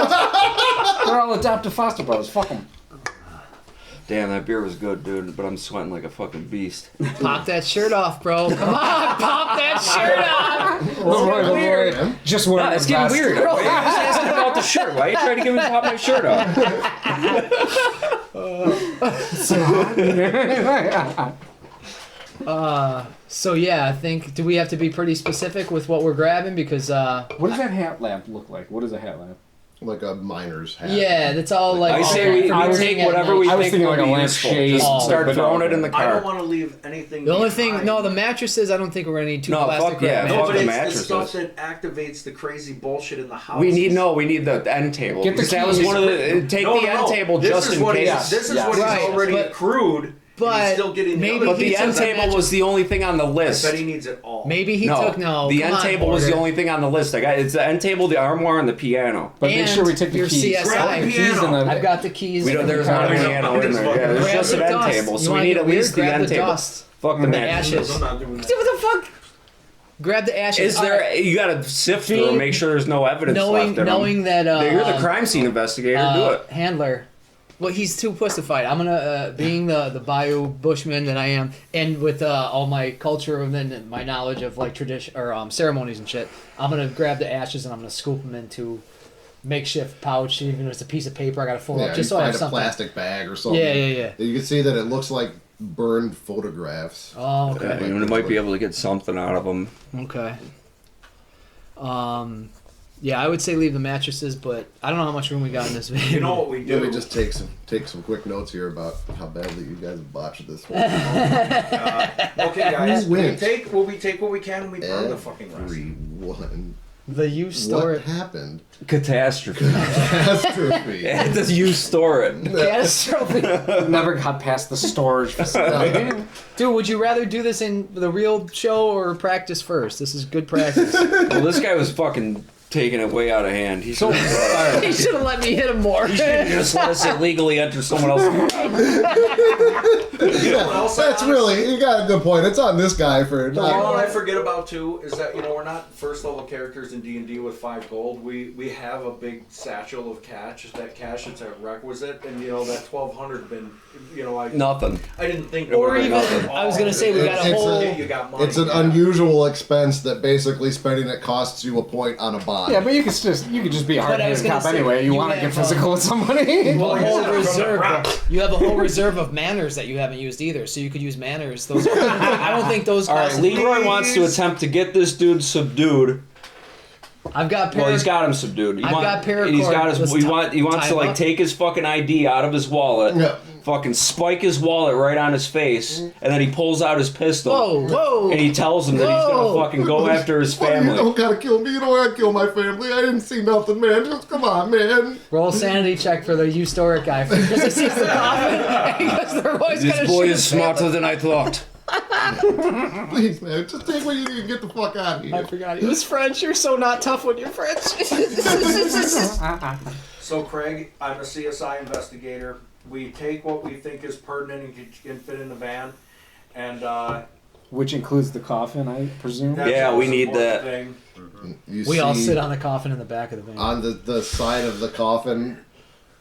all adoptive foster brothers, fuck them. Damn, that beer was good, dude, but I'm sweating like a fucking beast. Pop that shirt off, bro. Come on, pop that shirt off. Leroy, just wearing It's a getting vest. weird. Just asking about the shirt. Why you trying to get me to pop my shirt off? So yeah, I think, do we have to be pretty specific with what we're grabbing? Because What does that hat lamp look like? What is a hat lamp? Like a miner's hat. yeah, that's all like. I say we take whatever we I was think thinking will like a be lamp useful. shade. Just Oh. start throwing it in the I don't car. want to leave anything. The only thing, behind. no, the mattresses. I don't think we're gonna need two No, plastic fuck yeah, wrap No, fuck but the it's mattresses. the stuff that activates the crazy bullshit in the house. We need the end table. Get the Because that was keys. one of the take the end table This just is in what case. This is Yes. what he's Right, already but- accrued. but and he's still getting maybe the But other. the he end took that table mattress- was the only thing on the I list. bet he needs it all. Maybe he no, took no. the come end on, table was the Porter. only thing on the list. It's the end table, the armoire, and the piano. But make And sure we take the your keys. CSI. Grab the Keys piano. and the, I've got the keys. We don't. There's not a piano in there. Yeah, there's Grab just the an end dust. table, You so we wanna need get at least weird? the Grab end the table. dust. Fuck the The mattress. ashes. I'm not doing What that. the fuck? Grab the ashes. Is there? Alright. You gotta sift through Being- and make sure there's no evidence Knowing left in knowing them. that You're the crime scene investigator. Do it. handler. Well, he's too pussified. I'm gonna, being the Bayou Bushman that I am, and with all my culture and then my knowledge of like tradition or ceremonies and shit, I'm gonna grab the ashes and I'm gonna scoop them into makeshift pouch. Even if it's a piece of paper, I gotta fold Yeah, up just you so I find have a something. plastic bag or something. Yeah. You can see that it looks like burned photographs. Oh, Yeah, okay. you might be able to get something out of them. Okay. Yeah, I would say leave the mattresses, but I don't know how much room we got in this video. You know what we do? Let me just take some quick notes here about how badly you guys botched this one. Okay, guys. Who wins? We take what we can and we burn the fucking rest. Everyone. The you store What it. happened? Catastrophe. Catastrophe. Does you store it? Catastrophe. never got past the storage facility. Dude, would you rather do this in the real show or practice first? This is good practice. Well, this guy was fucking taking it way out of hand. He should He should have let me hit him more. just let us illegally enter someone else's house. You know what else That's really, you got a good point. It's on this guy for You know what I forget about too is that we're not first level characters in D&D with 5 gold. We have a big satchel of cash. That cash is a requisite, and that 1,200 been Nothing. I didn't think. Or even, nothing. I was gonna say we got a It's whole. You got money. It's an yeah. unusual expense that basically spending it costs you a point on a bond. Yeah, but you could just be a But I was hard-headed gonna cop say, anyway. You you want to have, get physical with somebody. Well, a whole From the reserve. rock. You have a whole reserve of manners that you haven't used either, so you could use manners. Those I don't think those All right, cost. Leroy wants to attempt to get this dude subdued. I've got. Well, he's got him subdued. I've got paracord. He's got his. Let's He tie wants to him like up. take his fucking ID out of his wallet. Yeah. Fucking spike his wallet right on his face, and then he pulls out his pistol. Whoa! And he tells him that he's Whoa. gonna fucking go after his You family. don't gotta kill me. You don't gotta kill my family. I didn't see nothing, man. Just come on, man. Roll sanity check for the euphoric guy because he sees the coffin. Because they're always This gonna boy shoot is his smarter family. than I thought. Please, man. Just take what you need and get the fuck out of I here. forgot he was French. You're so not tough when you're French. So Craig, I'm a CSI investigator. We take what we think is pertinent and can fit in the van, and Which includes the coffin, I presume. that's Yeah, the we most need important that. thing. You We all see sit on the coffin in the back of the van. on the side of the coffin.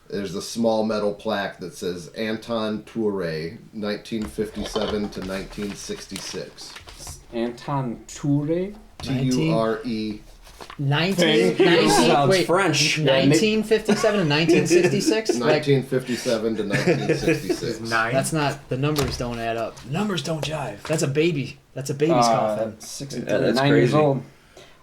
There's a small metal plaque that says Anton Toure, 1957 to 1966. Anton Toure. Ture. 19, Sounds wait, French. 1957 and 1966? 1957 to 1966. Nine. That's not, the numbers don't add up. The numbers don't jive. That's a baby. That's a baby's coffin. 63, Yeah, that's 9 years crazy. old.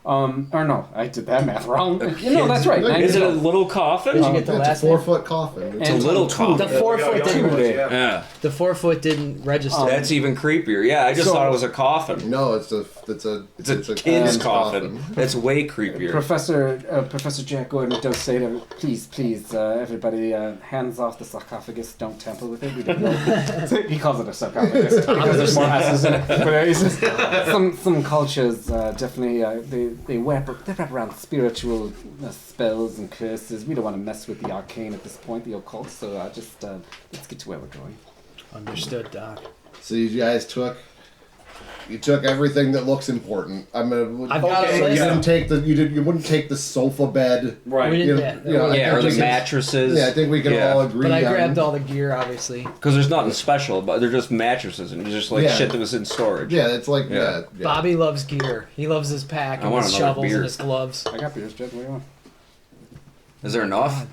Or no, I did that math wrong. That's right. 9 Is years it a old. little coffin? Did you get the It's a last name? 4-foot coffin. It's a little The coffin. 4 foot Yeah, didn't, yeah. Yeah, the 4 foot didn't register. that's even creepier. Yeah, I just So- thought it was a coffin. No, it's a It's a kid's coffin. That's way creepier. Professor Jack Gordon does say to please, everybody, hands off the sarcophagus. Don't tamper with it. We don't know. He calls it a sarcophagus because there's more S's in it. But he says, some cultures definitely they wrap around spiritual spells and curses. We don't want to mess with the arcane at this point, the occult. So just let's get to where we're going. Understood, Doc. So you guys took everything that looks important. I'm gonna. I've got so a you list. didn't take you wouldn't take the sofa bed. Right. We You didn't, know, you know, I Yeah, or think the we can- mattresses. Yeah, I think we can all agree. but I on- grabbed all the gear, obviously. Because there's nothing special, but they're just mattresses and just like Yeah. shit that was in storage. Yeah, it's like Yeah. yeah. Bobby loves gear. He loves his pack I and want his another shovels beer. and his gloves. I got beers, Jack. What do you want? Is there enough?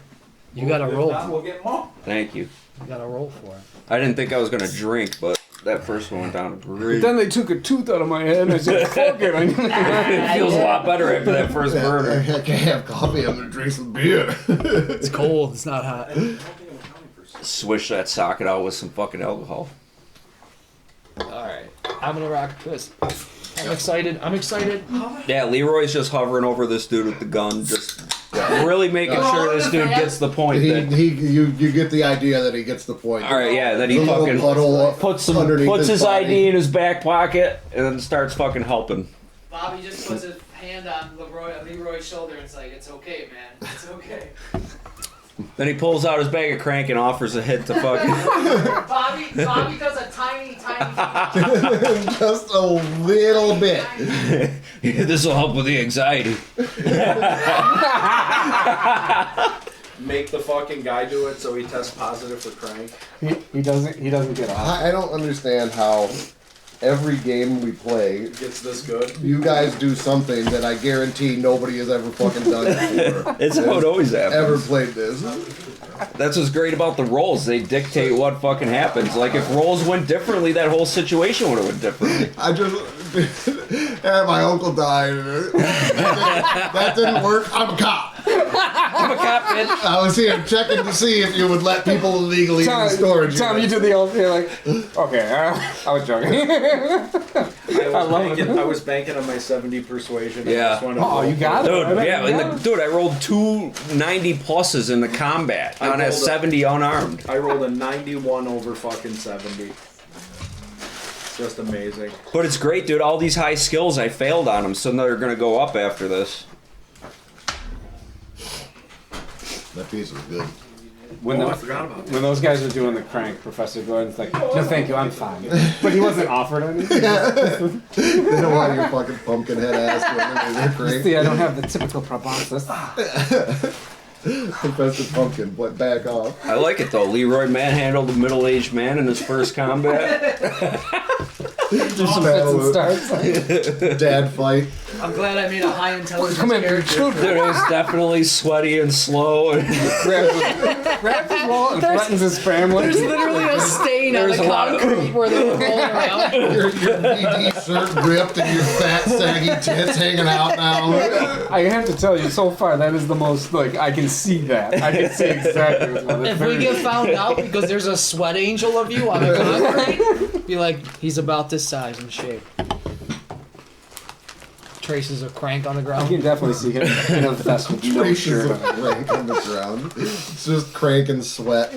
You got to If roll. not, we'll get more. Thank you. You got to roll for it. I didn't think I was gonna drink, but that first one went down great. Then they took a tooth out of my head and I said, fuck it. It feels a lot better after that first burner. I can't have coffee. I'm gonna drink some beer. It's cold. It's not hot. Swish that socket out with some fucking alcohol. All right. I'm gonna rock this. I'm excited. I'm excited. Yeah, Leroy's just hovering over this dude with the gun, just really making sure this dude gets the point. You get the idea that he gets the point. All right, yeah, that he The little fucking puddle puts underneath his body. ID in his back pocket and then starts fucking helping. Bobby just puts his hand on Leroy's shoulder and it's like, it's okay, man. It's okay. Then he pulls out his bag of crank and offers a hit to fucking. Bobby does a tiny Just a little bit. This will help with the anxiety. Make the fucking guy do it so he tests positive for crank. He doesn't get off. I don't understand how every game we play, Gets this good. you guys do something that I guarantee nobody has ever fucking done before. It's how it always happens. Ever played this? That's what's great about the rolls. They dictate what fucking happens. Like if rolls went differently, that whole situation would have went differently. I just and my uncle died. That didn't work. I'm a cop. I'm a cop, bitch. I was here checking to see if you would let people illegally in the storage. Tom, you unit. do the old thing like, okay, I was joking. I was banking on my 70 persuasion. Yeah. I just wanted to Oh, you got it. Dude, right? yeah, You got it. dude, I rolled 2 90 pluses in the combat I on a rolled a- 70 unarmed. I rolled a 91 over fucking 70. Just amazing. But it's great, dude. All these high skills, I failed on them, so they're gonna go up after this. That piece was good. When, I forgot about that. when those guys were doing the crank, Professor Gordon's like, no thank you, I'm fine. But he wasn't offered anything. They don't want your fucking pumpkin head ass doing it. They're See, I don't have the typical proboscis. Professor Pumpkin, what back off? I like it though. Leroy manhandled a middle-aged man in his first combat. Just some fits and starts. Dad fight. I'm glad I made a high intelligence Come in, character. children. Dude, it was definitely sweaty and slow. Grabs his wall and threatens his family. There's literally a stain on There's the a lot of- concrete where they were rolling around. Your BD shirt ripped and your fat saggy tits hanging out now. I have to tell you, so far, that is the most, like, I can see that. I can see exactly what's going on. If we get found out because there's a sweat angel of you on the concrete, be like, he's about this size and shape. Traces of crank on the I ground. can definitely see him in a vest with no Traces shirt of on. crank on the ground. It's just crank and sweat.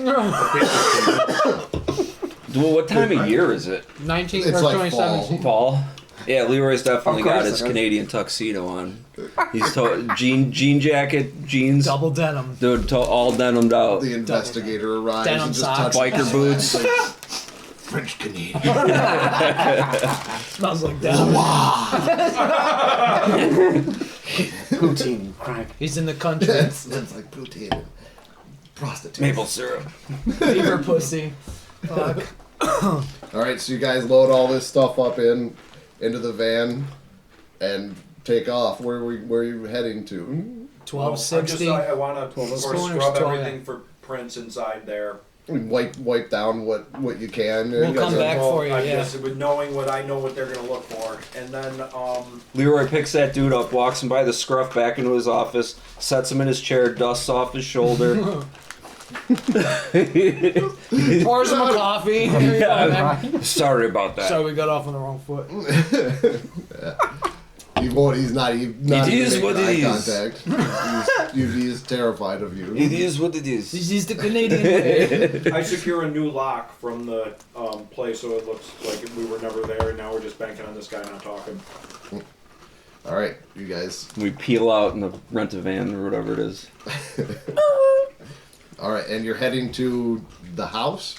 Well, what time of year is it? 19 It's or like 2017. Fall. Yeah, Leroy's definitely Of course got his it is. Canadian tuxedo on. He's jean jacket, jeans, Double denim. dude, all denimed out. The investigator arrives Denim and just socks. touches Biker boots. French Canadian. Smells like denim. Poutine, crank. He's in the country. It's like poutine. and Prostitute. Maple syrup. Beaver pussy. Fuck. Alright, so you guys load all this stuff up into the van and take off. Where are you heading to? 1260. I want to Schooners, scrub 12, everything for prints inside there. Wipe down what you can. We'll You guys come are- back for you, I yeah. guess with knowing what I know what they're gonna look for, and then Leroy picks that dude up, walks him by the scruff back into his office, sets him in his chair, dusts off his shoulder. Pours him a coffee. Here you go, man. Sorry about that. So we got off on the wrong foot. He's not even is making what it eye is. contact. He is terrified of you. It is what it is. This is the Canadian way. I secure a new lock from the place, so it looks like we were never there, and now we're just banking on this guy not talking. All right, you guys. We peel out in the rent a van or whatever it is. All right, and you're heading to the house.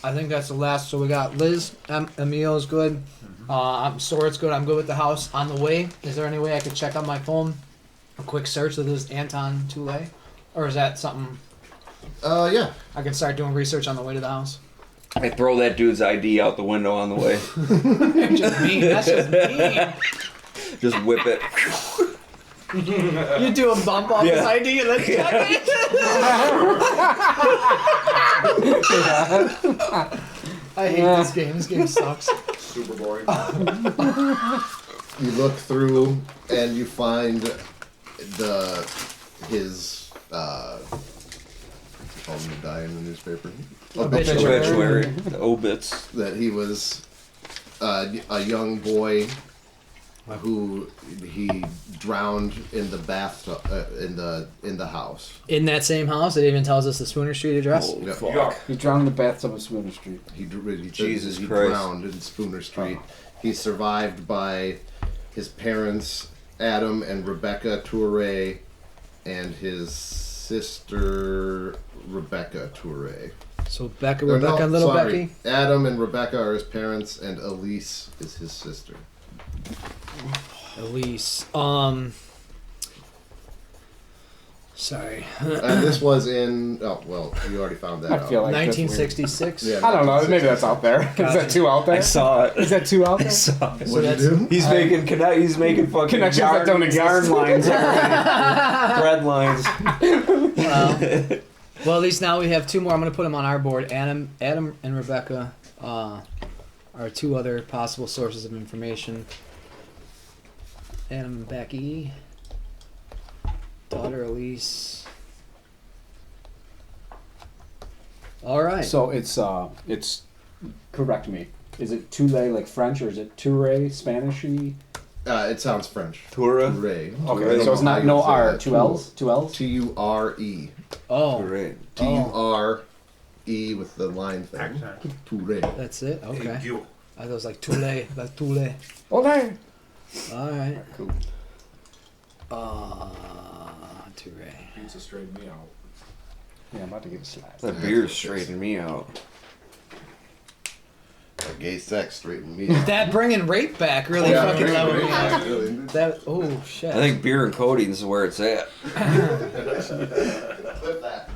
I think that's the last. So we got Liz, Emil's good. Sorit's good. I'm good with the house. On the way, is there any way I could check on my phone? A quick search of this Anton Toulay? Or is that something Yeah. I can start doing research on the way to the house? I throw that dude's ID out the window on the way. Just mean. That's just mean. Just whip it. You do a bump off his ID and then check it. I hate this game. This game sucks. Super boring. You look through and you find his call him to die in the newspaper. Obituary. The obits. That he was a young boy who he drowned in the bathtub in the house. In that same house, it even tells us the Spooner Street address. Yeah. Fuck. He drowned in the bathtub of Spooner Street. He Jesus he Christ. drowned in Spooner Street. He's survived by his parents, Adam and Rebecca Toure, and his sister, Rebecca Toure. So Becca, Or Rebecca, no, and little sorry. Becky. Adam and Rebecca are his parents, and Elise is his sister. Elise. Sorry. And this was in. Oh well, you already found that I out. feel like that's weird. 1966. Yeah. I don't know. Maybe that's out there. Is that too out there? I saw it. Is that too out I there? saw it. What'd you do? He's making He's making fucking Connections yarn, that don't exist. yarn lines. Thread lines. Well, at least now we have two more. I'm going to put them on our board. Adam and Rebecca are two other possible sources of information. Adam and Becky. Daughter Elise. All right. So it's correct me. Is it Toure like French or is it Toure Spanishy? It sounds French. Tura. Toure. Okay, so it's not no R, two L's, two L's. T-U-R-E. Oh, Great. T-U-R-E with the line thing. Accent. Toure. that's it. Okay. Hey, you. I was like Toule, like Toule. Okay. All right. Cool. Toure. Pizza straightened me out. Yeah, I'm about to get a slap. That beer's straightening me out. Gay sex straightened me. That bringing rape back really Yeah, fucking right, leveled me right, out. really. That shit. I think beer and codeine is where it's at. Clip that.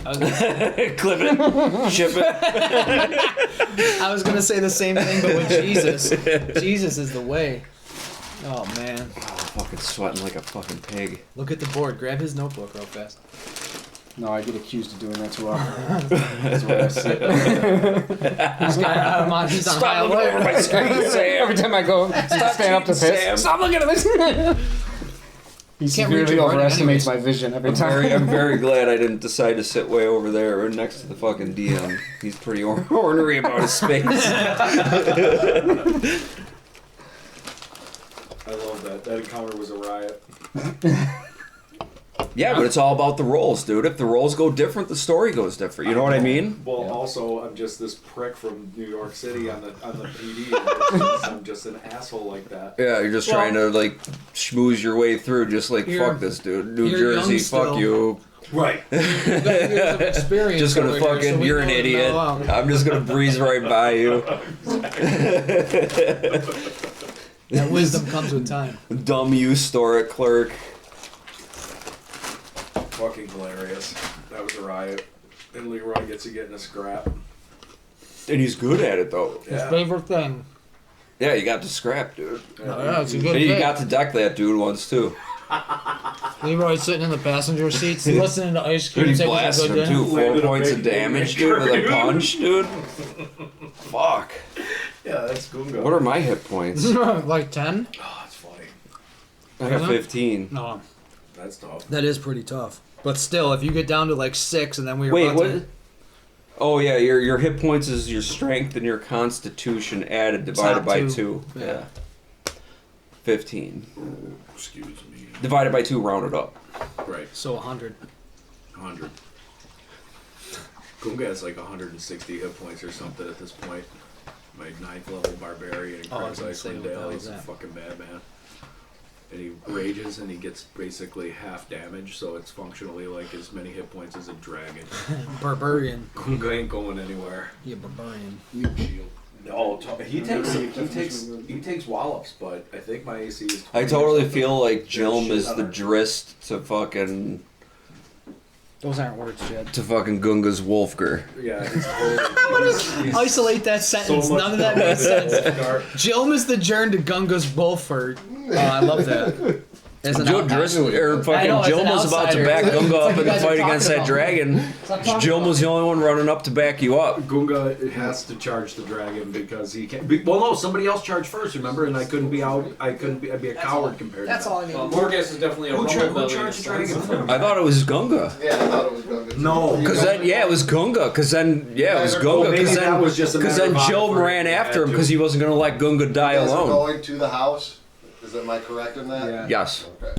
I was gonna, Clip it. Ship it. I was gonna say the same thing, but with Jesus. Jesus is the way. Oh man. I'm fucking sweating like a fucking pig. Look at the board. Grab his notebook real fast. No, I get accused of doing that too often. That's what I say. He's on high looking over alert. my screen, Sam. Every time I go stand up to cheating, piss, Sam. stop looking at this. He Can't read severely your writing overestimates anyways. my vision every I'm time. very glad I didn't decide to sit way over there or next to the fucking DM. He's pretty ornery about his space. I love that. That encounter was a riot. Yeah, but it's all about the roles, dude. If the roles go different, the story goes different. You know what I mean? Well, Yeah. also, I'm just this prick from New York City on the PD. And I'm just an asshole like that. Yeah, you're just trying to like schmooze your way through, just like You're- fuck this dude, New you're Jersey, young fuck still. you. Right. You've got years of experience Just gonna over here, fucking, so we you're know an to idiot. know out. I'm just gonna breeze right by you. That wisdom comes with time. Dumb you store it clerk. Fucking hilarious. That was a riot. And Leroy gets to get in a scrap. And he's good at it though. His Yeah. favorite thing. Yeah, you got to scrap, dude. Yeah, it's a good And you pick. got to deck that dude once too. Leroy's sitting in the passenger seats listening to Ice Cube. Dude, he taking a blasted good him too. dinner. 4 Landed a points big of damage, dude, with a dude. punch, dude. Fuck. Yeah, that's Gunga. What are my hit points? Like 10? Oh, that's funny. I got 15. No. That's tough. That is pretty tough. But still, if you get down to like 6 and then we were Wait, about what? to... Oh yeah, your hit points is your strength and your constitution added divided Top by two. 2. Yeah. Yeah. 15. Excuse me. Divided by 2, rounded up. Right. So 100. 100. Gunga has like 160 hit points or something at this point. My 9th level barbarian and Oh, I was Craig's gonna say, Iceland what the hell Dale. is He's a that? fucking bad man. And he rages and he gets basically half damage, so it's functionally like as many hit points as a dragon. Barbarian. Gunga ain't going anywhere. Yeah, barbarian. No, he takes wallops, but I think my AC is 20 I or totally something. feel like Shit Jilm is on the her. drist to fucking Those aren't words, Jed. Gunga's Wolfgar. Yeah, he's totally. he's Isolate that sentence. much None of that makes sense. Wolfgar. Jilm is the Jern to Gunga's Bulford. Oh, I love that. As an Joe outsider. Driscoll or I know, fucking as an Jilma's about to outsider. back It's Gunga like up you in the guys are fight talking against that about- dragon. Stop talking Jilma's the only one running up to back you up. Gunga has to charge the dragon because he can't. Well, no, somebody else charged first, remember? And I couldn't be out. I'd be a coward compared That's to all I need. Morgus is definitely a Who rumble charged the belly. dragon? I thought it was Gunga. Yeah, I thought it was Gunga. No. Cause then, yeah, it was Gunga. Cause then, yeah, it was Gunga. maybe Cause that then, was just a matter of Joe honor for- ran yeah, after him too. because he wasn't gonna let Gunga die You guys are alone. going to the house. Am I correct in that? Yeah. Yes. Okay.